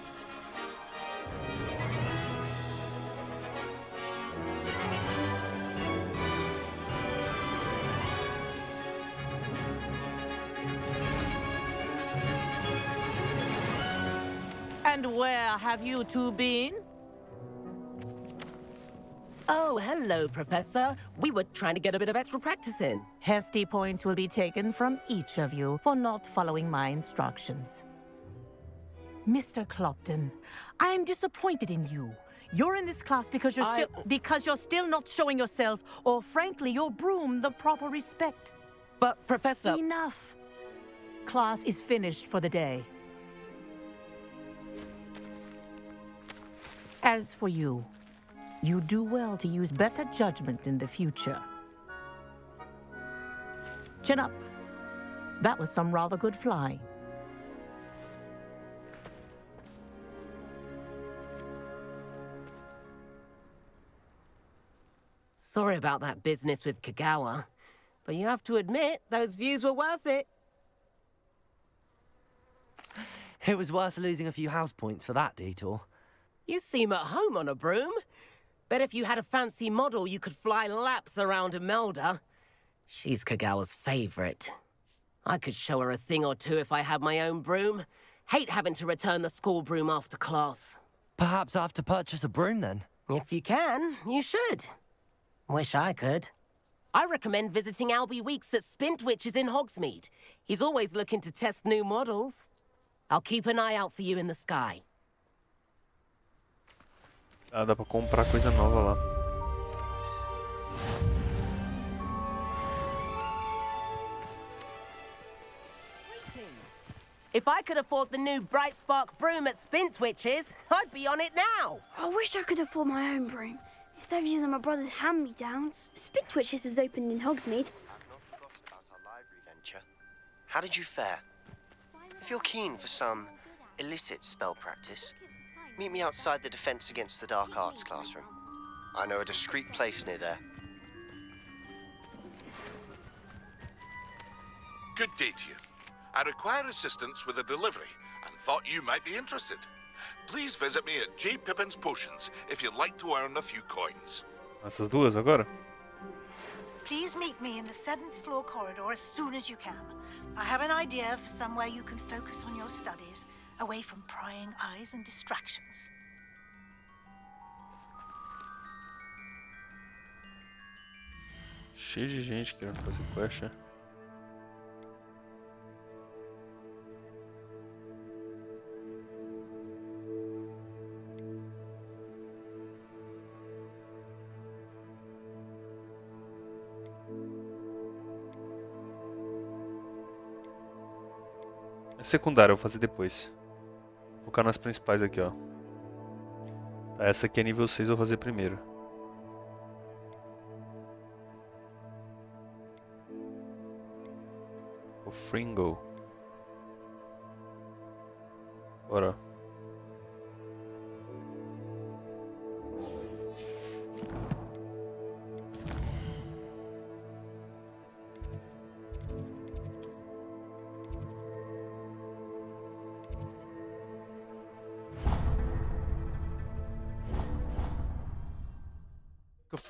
And where have you two been? Oh, hello, Professor. We were trying to get a bit of extra practice in. Hefty points will be taken from each of you for not following my instructions. Mr. Clopton, I am disappointed in you. You're in this class because you're still not showing yourself, or frankly, your broom, the proper respect. But, Professor... Enough. Class is finished for the day. As for you, you do well to use better judgment in the future. Chin up. That was some rather good flying. Sorry about that business with Kagawa, but you have to admit, those views were worth it. It was worth losing a few house points for that detour. You seem at home on a broom. Bet if you had a fancy model, you could fly laps around Imelda. She's Kagawa's favorite. I could show her a thing or two if I had my own broom. Hate having to return the school broom after class. Perhaps I have to purchase a broom then. If you can, you should. Wish I could. I recommend visiting Albie Weeks at Spintwitches in Hogsmeade. He's always looking to test new models. I'll keep an eye out for you in the sky. Ah, dá pra comprar coisa nova lá. If I could afford the new Bright Spark broom at Spintwitches, I'd be on it now. I wish I could afford my own broom. Instead of using my brother's hand-me-downs, Spintwitches is opened in Hogsmeade. I've not forgotten about our library venture. How did you fare? If you're keen for some illicit spell practice, meet me outside the Defense Against the Dark Arts classroom. I know a discreet place near there. Good day to you. I require assistance with a delivery and thought you might be interested. Please visit me at J. Pippin's Potions if you'd like to earn a few coins. Essas duas agora? Please meet me in the 7th floor corridor as soon as you can. I have an idea for somewhere you can focus on your studies, away from prying eyes and distractions. Cheio de gente querendo fazer quest, né? É secundária, eu vou fazer depois. Vou focar nas principais aqui, ó. Tá, essa aqui é nível 6, eu vou fazer primeiro. O Fringo. Bora.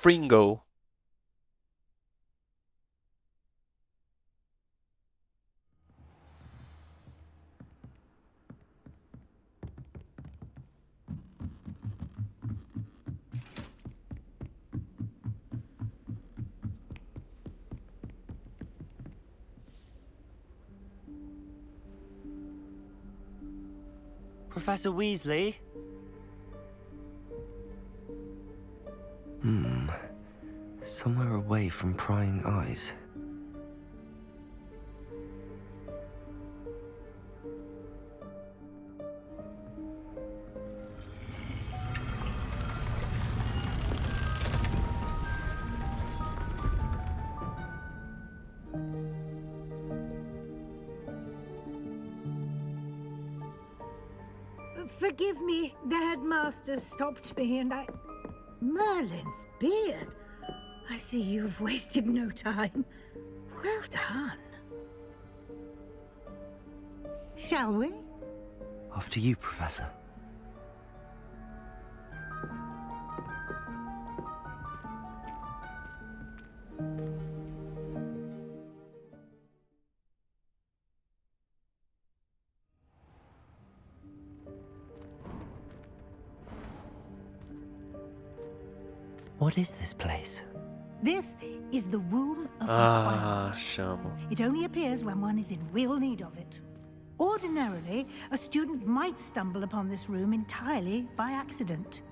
Fringo. Professor Weasley? Somewhere away from prying eyes. Forgive me, the headmaster stopped me and I... Merlin's beard. I see you've wasted no time. Well done. Shall we? After you, Professor. What is this place? This is the Room of Ah, Requirement. chamo. It only appears when one is in real need of it. Ordinarily, a student might stumble upon this room entirely by accident.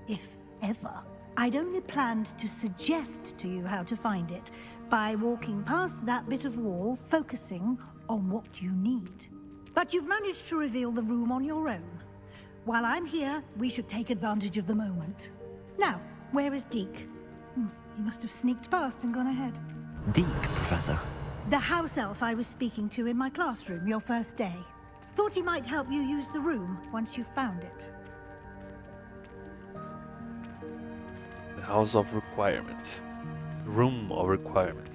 If ever. I'd only planned to suggest to you how to find it by walking past that bit of wall, focusing on what you need. But you've managed to reveal the room on your own. While I'm here, we should take advantage of the moment. Now, where is Deke? He must have sneaked past and gone ahead. Deke, Professor. The house elf I was speaking to in my classroom your first day. Thought he might help you use the room once you found it. The House of Requirement. Room of Requirement.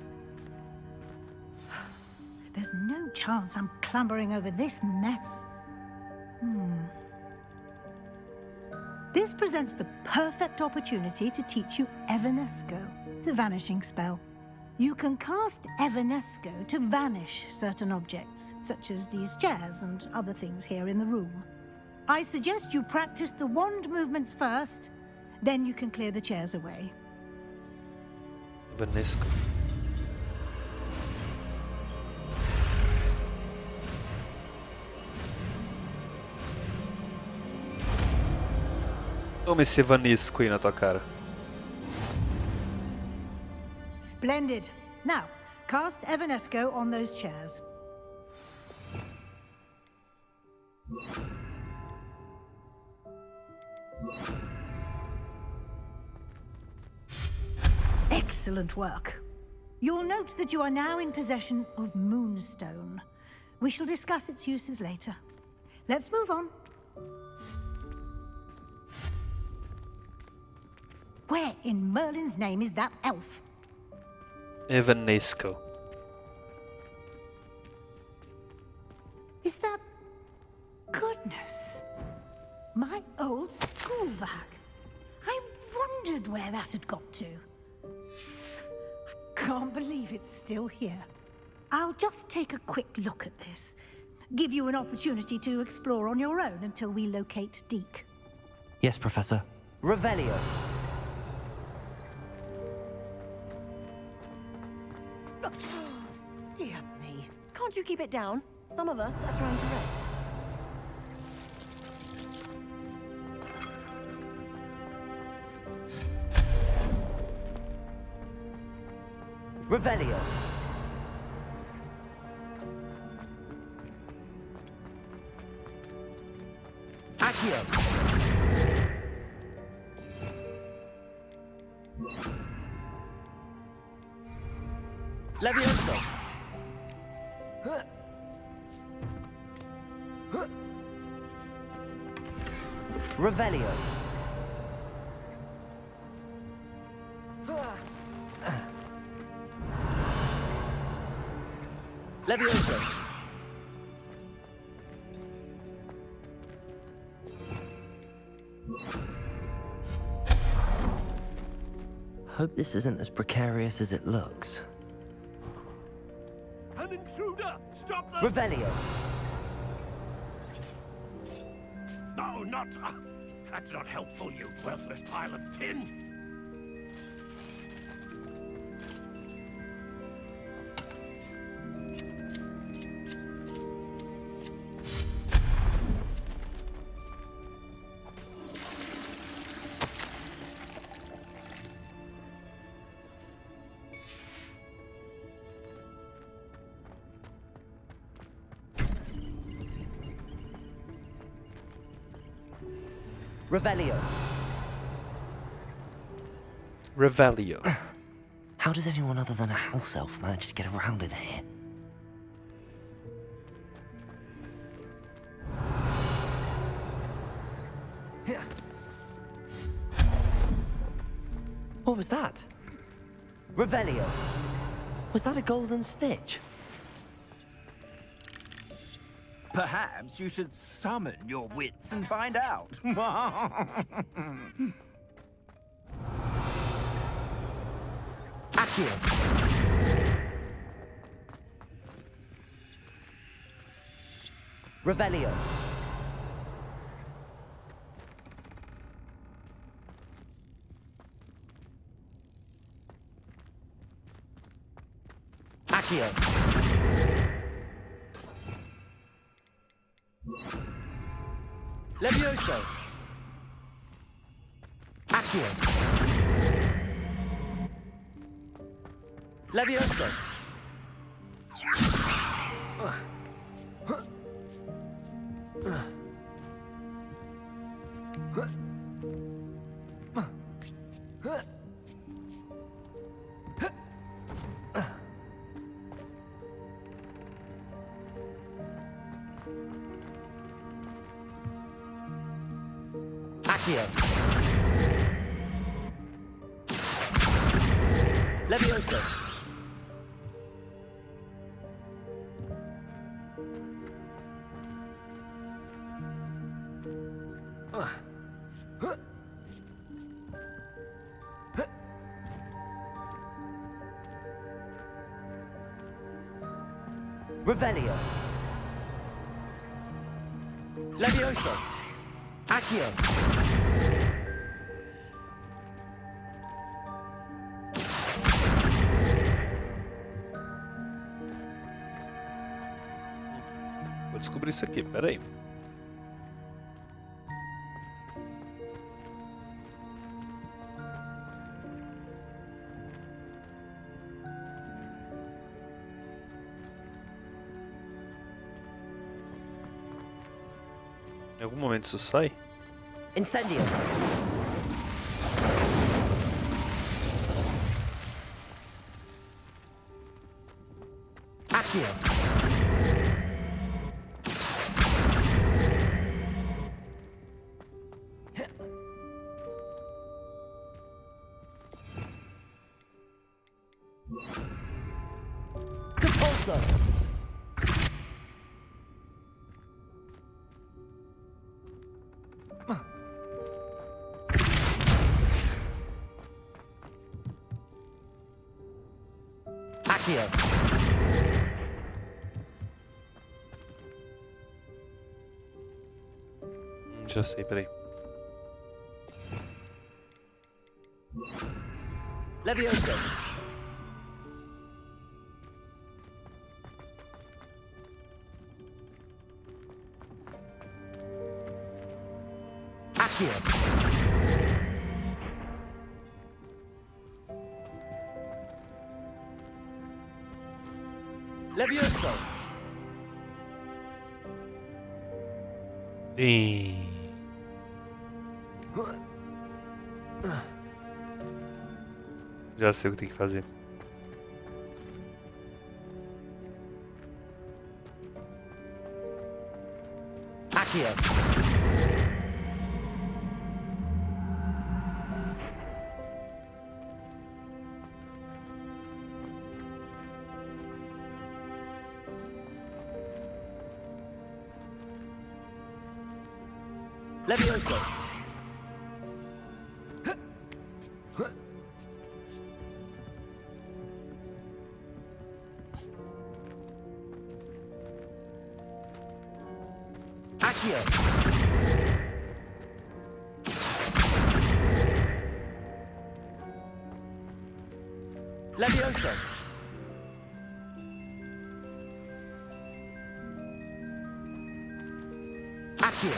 There's no chance I'm clambering over this mess. This presents the perfect opportunity to teach you Evanesco, the vanishing spell. You can cast Evanesco to vanish certain objects, such as these chairs and other things here in the room. I suggest you practice the wand movements first, then you can clear the chairs away. Vanesco. Toma esse Vanisco aí na tua cara. Splendid. Now, cast Evanesco on those chairs. Excellent work. You'll note that you are now in possession of Moonstone. We shall discuss its uses later. Let's move on. Where in Merlin's name is that elf? Evanesco. Is that... Goodness. My old school bag. I wondered where that had got to. I can't believe it's still here. I'll just take a quick look at this. Give you an opportunity to explore on your own until we locate Deke. Yes, Professor. Revelio. Dear me. Can't you keep it down? Some of us are trying to rest. Revelio. Accio. Levioso. Revelio. Levioso. Hope this isn't as precarious as it looks. An intruder! Stop them! Revelio. No, not... that's not helpful, you worthless pile of tin! Revelio. Revelio. How does anyone other than a house elf manage to get around in here? What was that? Revelio. Was that a golden stitch? Perhaps you should summon your wits and find out. Accio. Revelio. Accio. Levioso. Accio. Levioso. Accio. Levioso. Revelio. Levioso. Accio. Vou descobrir isso aqui, peraí. Em algum momento isso sai? Incendio. Accio. Depulso. Accio. Já sei, peraí. Levioso. Accio. Levioso. Sim. Já sei o que tem que fazer. Accio. Levioso. Accio. Levioso. Accio.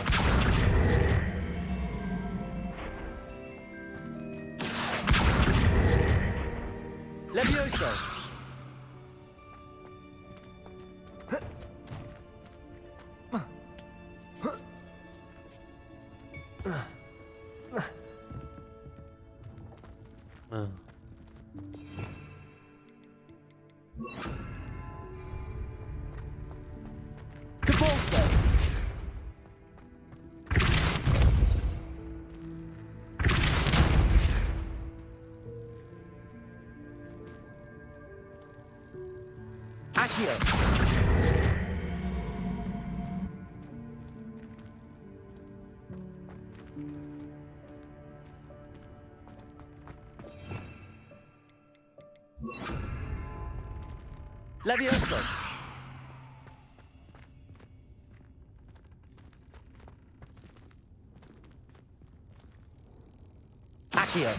Levioso. Depulso. Accio. Levioso. Accio.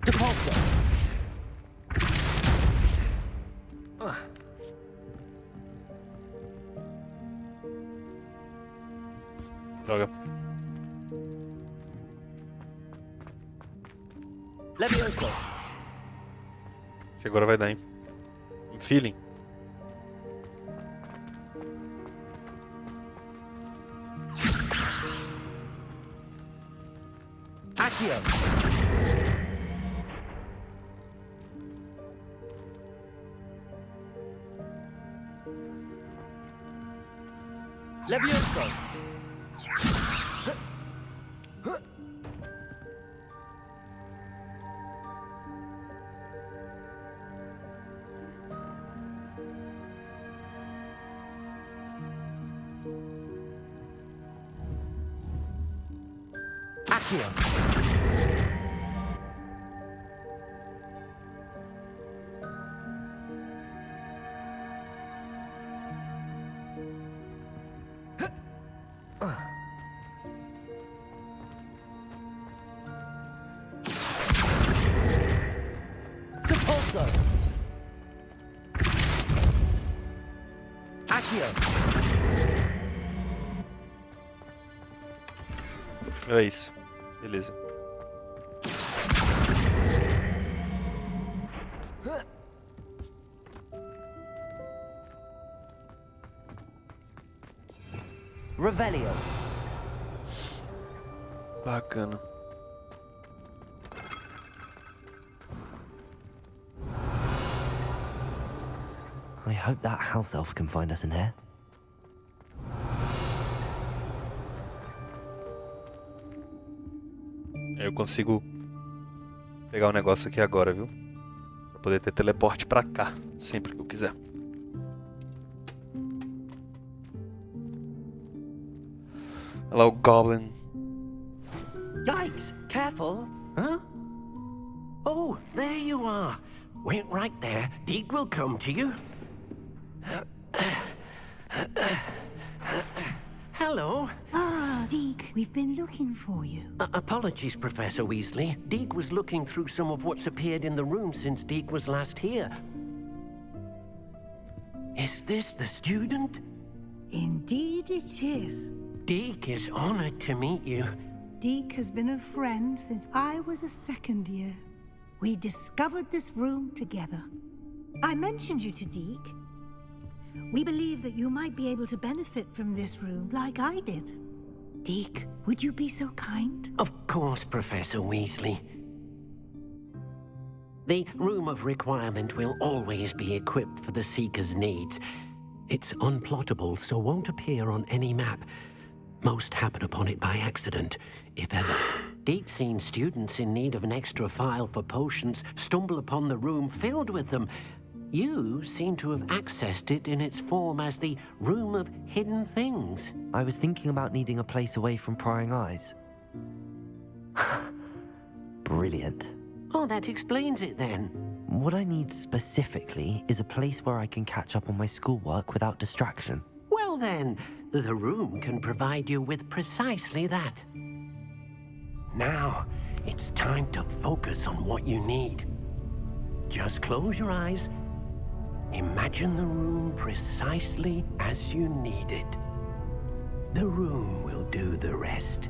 Depulso. Droga. Levioso. Acho que agora vai dar, hein? Um feeling. Accio. Levioso. Accio. Compulso. Accio. É isso. Beleza. Revelio. Bacana. I hope that house elf can find us in here. Eu consigo pegar o negócio aqui agora, viu? Pra poder ter teleporte pra cá, sempre que eu quiser. Olha lá o Goblin. Yikes! Careful! Huh? Oh, there you are. Wait right there. Deke will come to you. Hello. Ah, Deke, we've been looking for you. Apologies, Professor Weasley. Deke was looking through some of what's appeared in the room since Deke was last here. Is this the student? Indeed it is. Deke is honored to meet you. Deke has been a friend since I was a second year. We discovered this room together. I mentioned you to Deke. We believe that you might be able to benefit from this room like I did. Deke, would you be so kind? Of course, Professor Weasley. The Room of Requirement will always be equipped for the Seeker's needs. It's unplottable, so won't appear on any map. Most happen upon it by accident, if ever. Deke's seen students in need of an extra file for potions stumble upon the room filled with them. You seem to have accessed it in its form as the Room of Hidden Things. I was thinking about needing a place away from prying eyes. Brilliant. Oh, that explains it then. What I need specifically is a place where I can catch up on my schoolwork without distraction. Well then, the room can provide you with precisely that. Now, it's time to focus on what you need. Just close your eyes. Imagine the room precisely as you need it. The room will do the rest.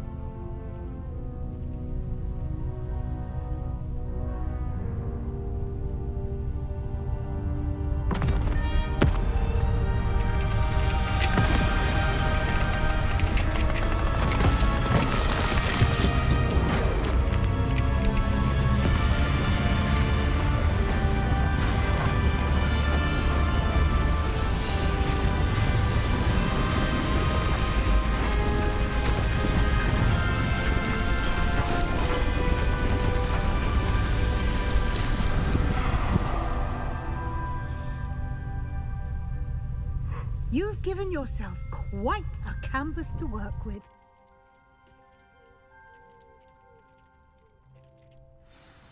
You've given yourself quite a canvas to work with.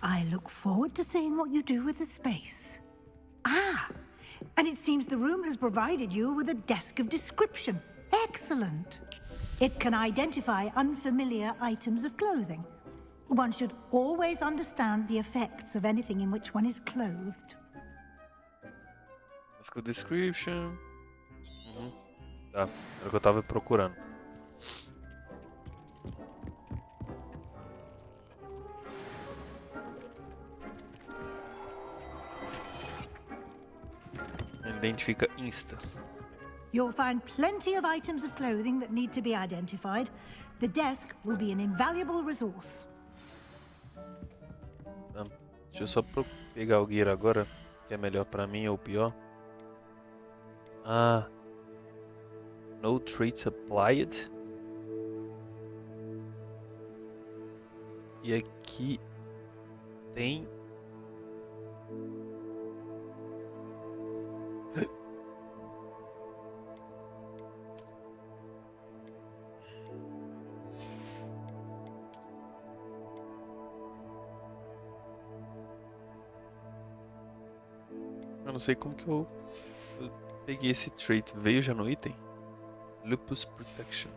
I look forward to seeing what you do with the space. Ah, and it seems the room has provided you with a desk of description. Excellent. It can identify unfamiliar items of clothing. One should always understand the effects of anything in which one is clothed. Desk of description. Tá, era o que eu tava procurando. Identifica Insta. You'll find plenty of items of clothing that need to be identified. The desk will be an invaluable resource. Tá. Deixa eu só pegar o gear agora, que é melhor pra mim ou pior. Ah. No traits applied. E aqui tem sei como que eu peguei esse trait. Veio já no item? Lupus Protection.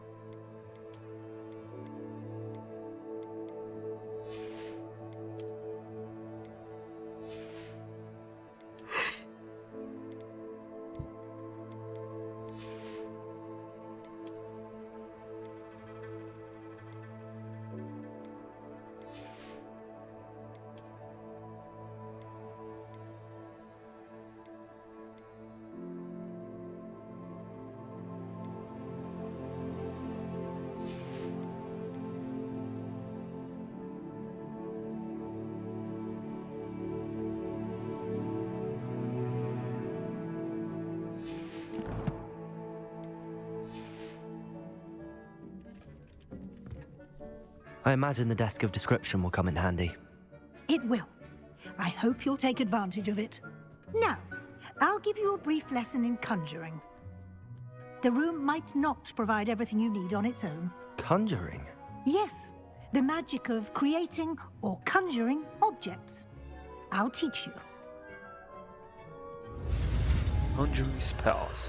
I imagine the desk of description will come in handy. It will. I hope you'll take advantage of it. Now, I'll give you a brief lesson in conjuring. The room might not provide everything you need on its own. Conjuring? Yes, the magic of creating or conjuring objects. I'll teach you. Conjuring spells.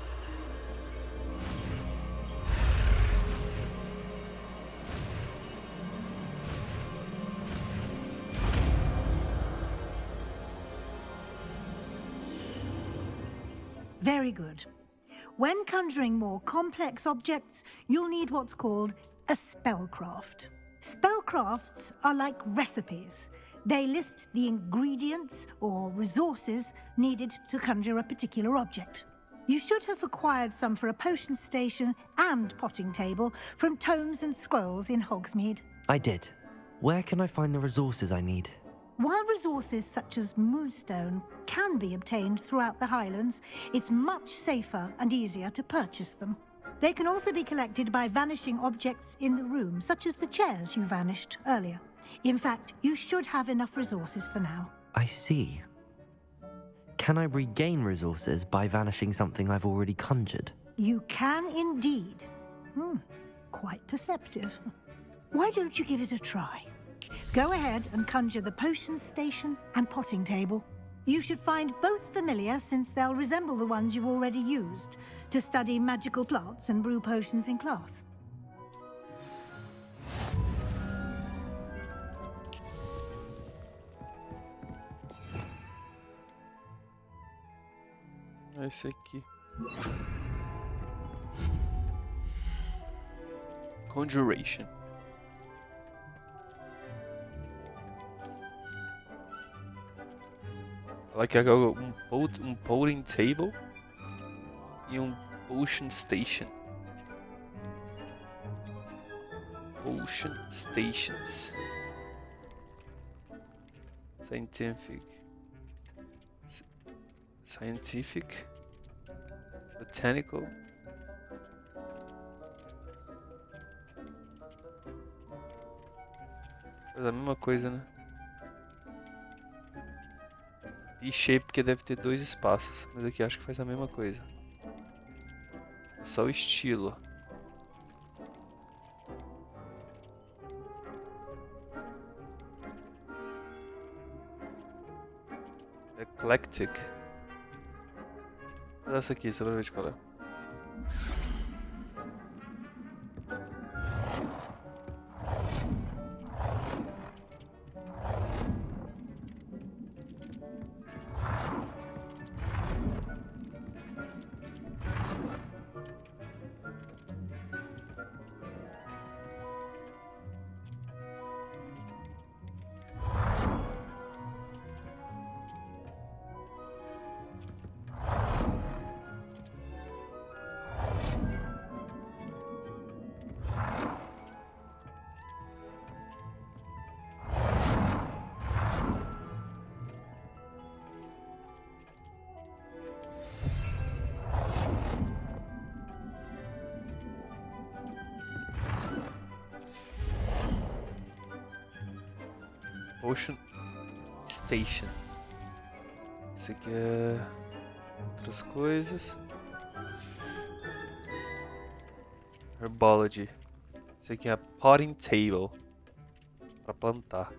Very good. When conjuring more complex objects, you'll need what's called a spellcraft. Spellcrafts are like recipes. They list the ingredients or resources needed to conjure a particular object. You should have acquired some for a potion station and potting table from tomes and scrolls in Hogsmeade. I did. Where can I find the resources I need? While resources such as moonstone can be obtained throughout the Highlands, it's much safer and easier to purchase them. They can also be collected by vanishing objects in the room, such as the chairs you vanished earlier. In fact, you should have enough resources for now. I see. Can I regain resources by vanishing something I've already conjured? You can indeed. Quite perceptive. Why don't you give it a try? Go ahead and conjure the potion station and potting table. You should find both familiar, since they'll resemble the ones you've already used to study magical plants and brew potions in class. Esse aqui. Conjuration. Like um pouring table e potion station. Potion stations. Scientific. Botanical. Faz a mesma coisa, né? B-shape, porque deve ter 2 espaços, mas aqui acho que faz a mesma coisa. É só o estilo. Eclectic. Vou dar essa aqui, só pra ver de qual é. Potion Station. Isso aqui é outras coisas. Herbology. Isso aqui é Potting Table para plantar.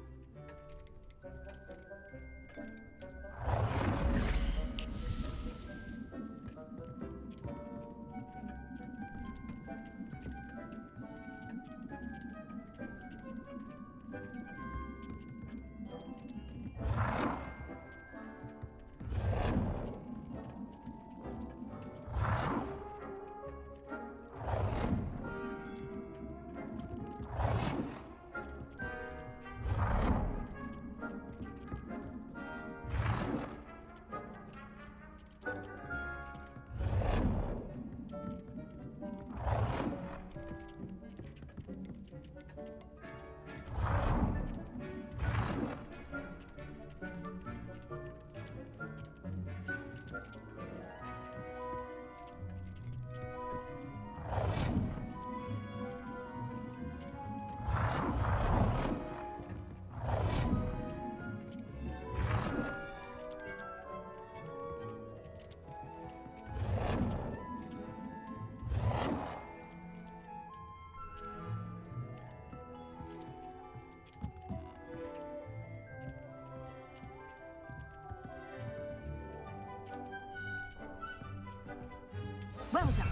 Well done.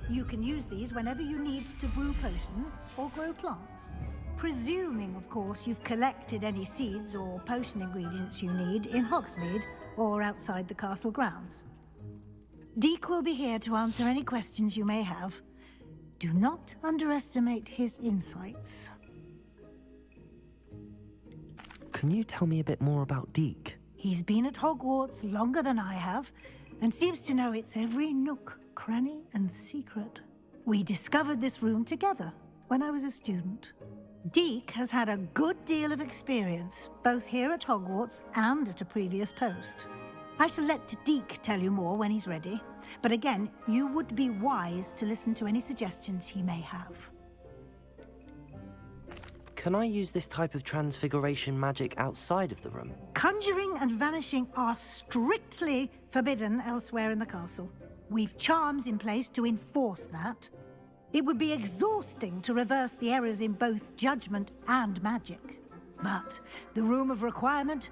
You can use these whenever you need to brew potions or grow plants. Presuming, of course, you've collected any seeds or potion ingredients you need in Hogsmeade or outside the castle grounds. Deek will be here to answer any questions you may have. Do not underestimate his insights. Can you tell me a bit more about Deek? He's been at Hogwarts longer than I have, and seems to know its every nook, cranny, and secret. We discovered this room together when I was a student. Deek has had a good deal of experience, both here at Hogwarts and at a previous post. I shall let Deek tell you more when he's ready, but again, you would be wise to listen to any suggestions he may have. Can I use this type of transfiguration magic outside of the room? Conjuring and vanishing are strictly forbidden elsewhere in the castle. We've charms in place to enforce that. It would be exhausting to reverse the errors in both judgment and magic. But the Room of Requirement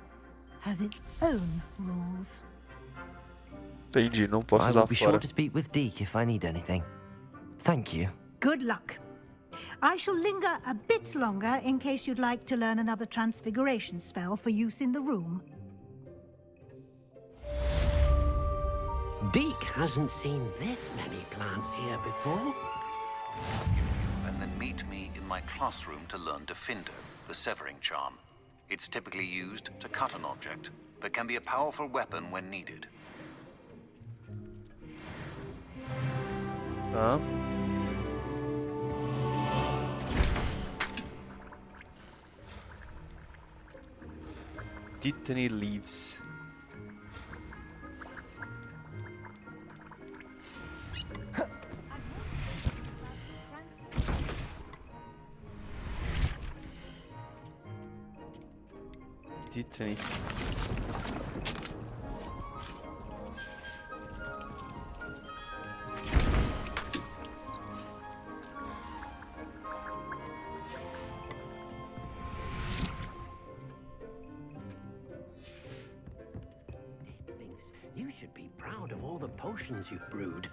has its own rules. Entendi, não posso I usar will be fora. sure to speak with Deek if I need anything. Thank you. Good luck. I shall linger a bit longer in case you'd like to learn another transfiguration spell for use in the room. Deek hasn't seen this many plants here before. And then meet me in my classroom to learn Defindo, the severing charm. It's typically used to cut an object, but can be a powerful weapon when needed. Tá. Titany leaves. Titany. You should be proud of all the potions you've brewed.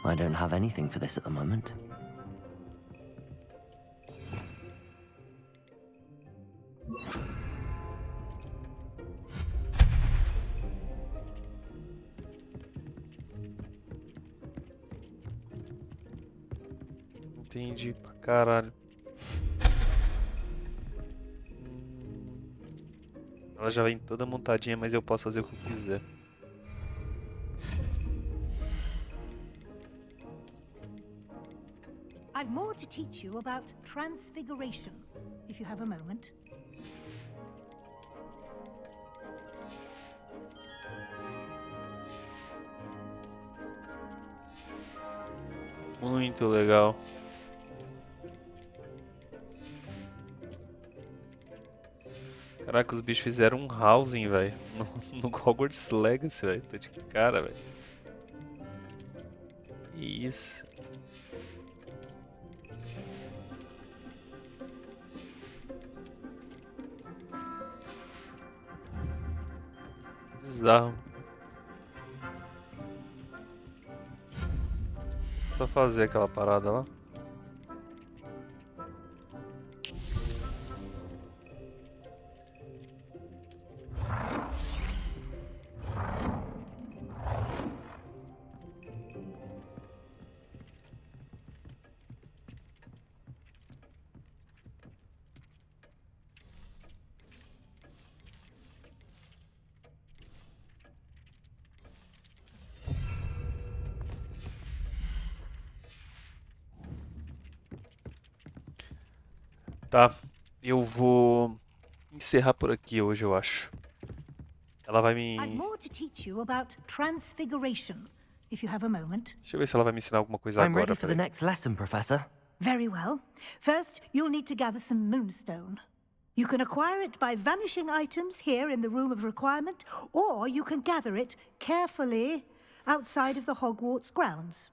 I don't have anything for this at the moment. Entendi pra caralho. Ela já vem toda montadinha, mas eu posso fazer o que eu quiser. I've more to teach you about transfiguration, if you have a moment. Muito legal. Caraca, os bichos fizeram um housing, velho. No Hogwarts Legacy, velho. Tô de cara, velho. Isso. Bizarro. Só fazer aquela parada lá. Tá, eu vou encerrar por aqui hoje, eu acho. Ela vai me... I've more to teach you about transfiguration, if you have a moment. Deixa eu ver se ela vai me ensinar alguma coisa I'm agora. ready for the next lesson, Professor. Very well. First, you'll need to gather some moonstone. You can acquire it by vanishing items here in the Room of Requirement, or you can gather it carefully outside of the Hogwarts grounds.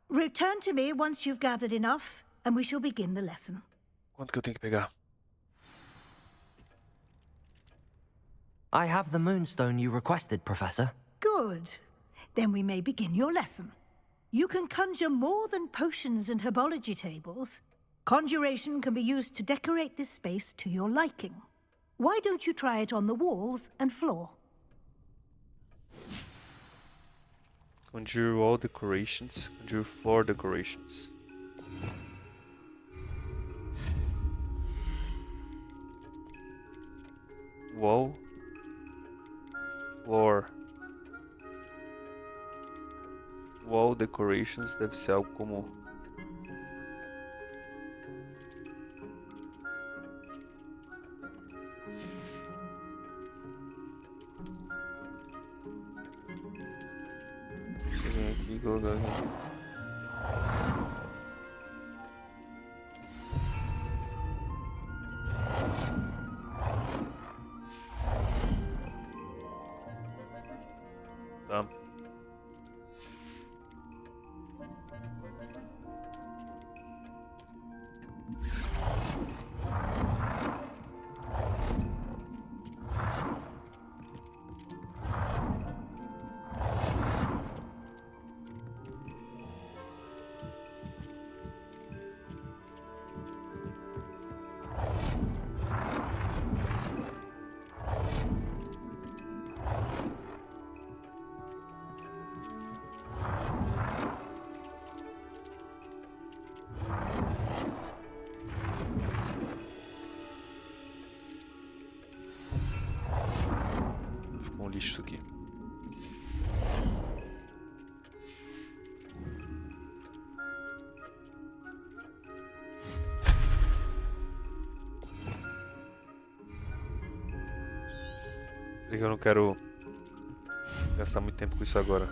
Return to me once you've gathered enough, and we shall begin the lesson. Quanto que eu tenho que pegar? I have the moonstone you requested, Professor. Good. Then we may begin your lesson. You can conjure more than potions and herbology tables. Conjuration can be used to decorate this space to your liking. Why don't you try it on the walls and floor? Conjure wall decorations, conjure floor decorations. Wall, floor. Wall decorations deve ser algo como aqui, colocar aqui. Tá. Ficou um lixo isso aqui. Eu não quero gastar muito tempo com isso agora.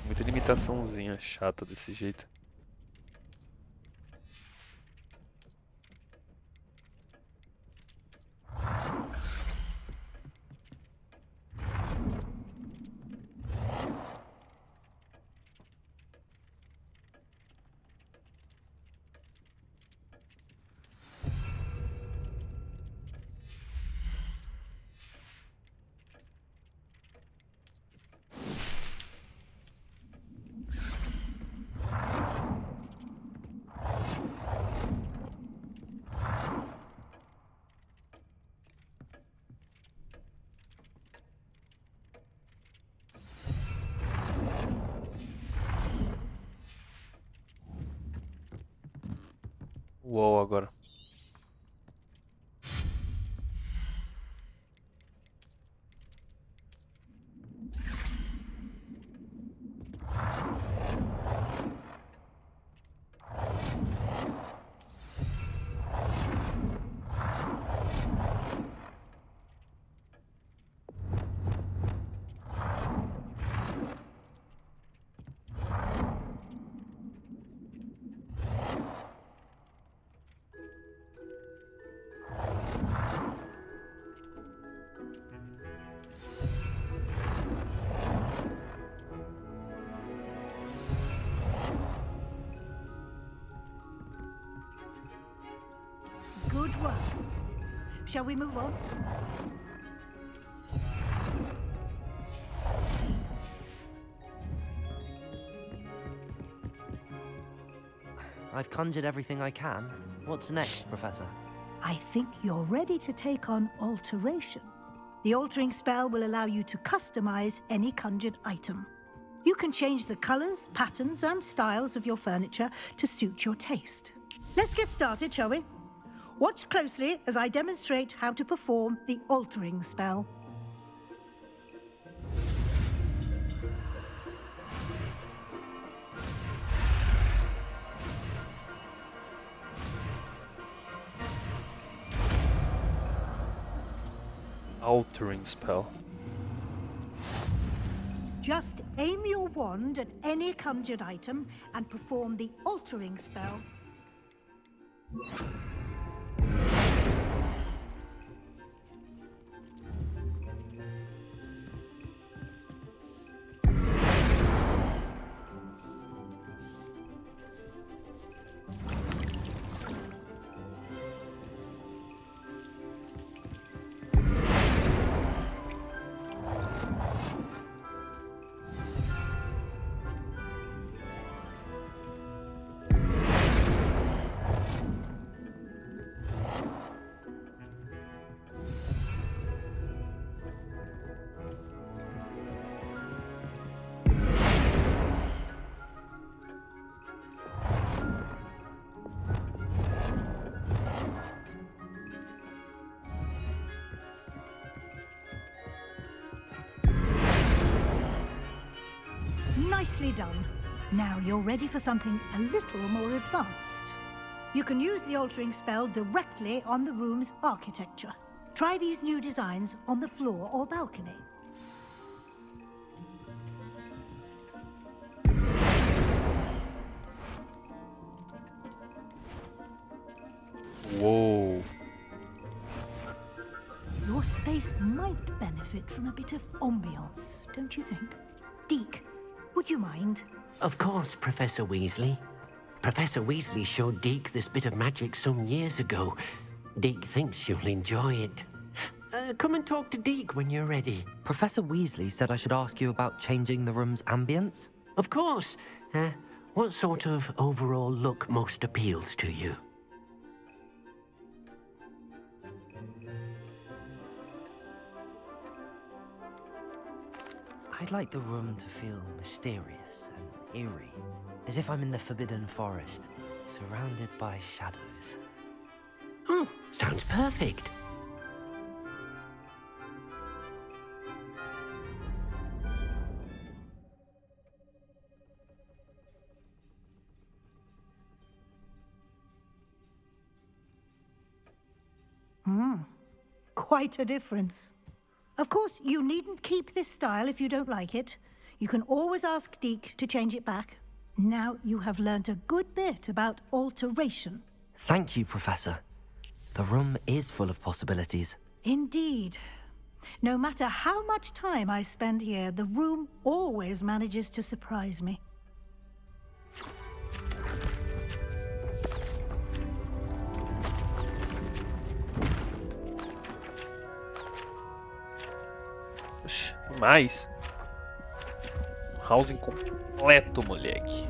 Muita limitaçãozinha chata desse jeito. Uou, agora. Shall we move on? I've conjured everything I can. What's next, Professor? I think you're ready to take on alteration. The altering spell will allow you to customize any conjured item. You can change the colors, patterns, and styles of your furniture to suit your taste. Let's get started, shall we? Watch closely as I demonstrate how to perform the altering spell. Altering spell. Just aim your wand at any conjured item and perform the altering spell. Nicely done. Now you're ready for something a little more advanced. You can use the altering spell directly on the room's architecture. Try these new designs on the floor or balcony. Whoa. Your space might benefit from a bit of ambiance, don't you think? Deke, would you mind? Of course, Professor Weasley. Professor Weasley showed Deke this bit of magic some years ago. Deke thinks you'll enjoy it. Come and talk to Deke when you're ready. Professor Weasley said I should ask you about changing the room's ambience? Of course. What sort of overall look most appeals to you? I'd like the room to feel mysterious and eerie, as if I'm in the Forbidden Forest, surrounded by shadows. Oh, sounds perfect. Quite a difference. Of course, you needn't keep this style if you don't like it. You can always ask Deke to change it back. Now you have learnt a good bit about alteration. Thank you, Professor. The room is full of possibilities. Indeed. No matter how much time I spend here, the room always manages to surprise me. Demais. Housing completo, moleque.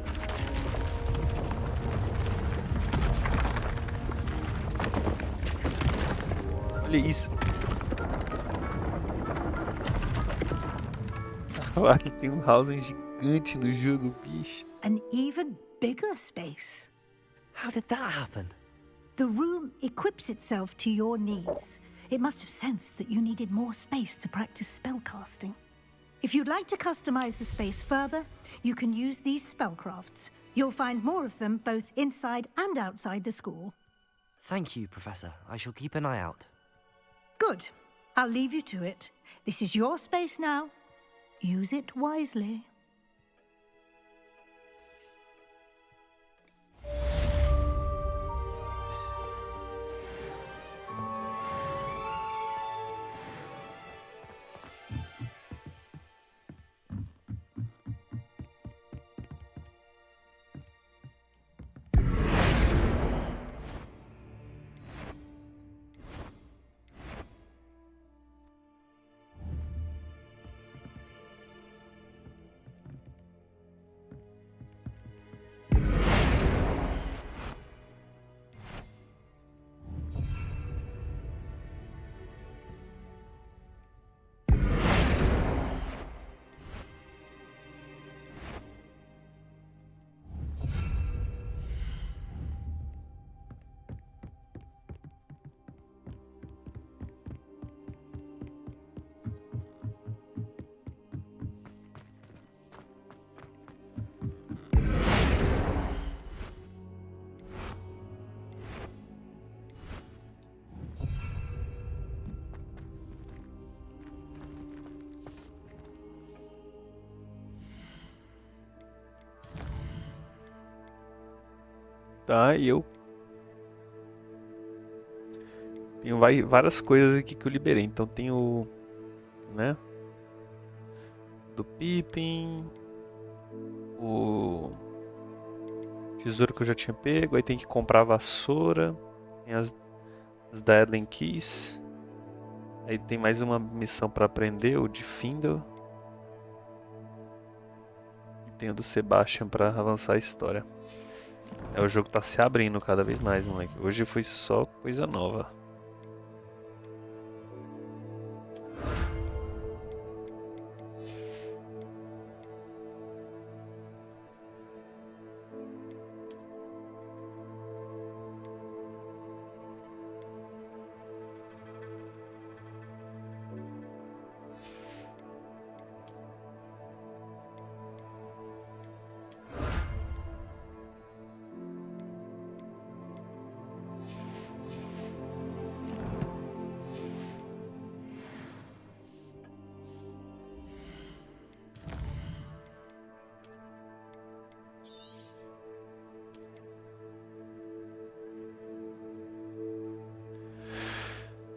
Olha isso. Olha, tem housing gigante no jogo, bicho. An even bigger space. How did that happen? The room equips itself to your needs. It must have sensed that you needed more space to practice spellcasting. If you'd like to customize the space further, you can use these spellcrafts. You'll find more of them both inside and outside the school. Thank you, Professor. I shall keep an eye out. Good. I'll leave you to it. This is your space now. Use it wisely. Tá, e eu tenho várias coisas aqui que eu liberei. Então tenho, né, do Pippin, o tesouro que eu já tinha pego. Aí tem que comprar a vassoura, tem as da Eden Keys. Aí tem mais uma missão para aprender, o de Findle. E tem o do Sebastian para avançar a história. O jogo tá se abrindo cada vez mais, moleque. Hoje foi só coisa nova.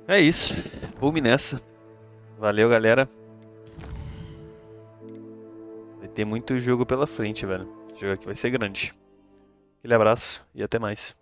É isso. Vou-me nessa. Valeu, galera. Vai ter muito jogo pela frente, velho. O jogo aqui vai ser grande. Aquele abraço e até mais.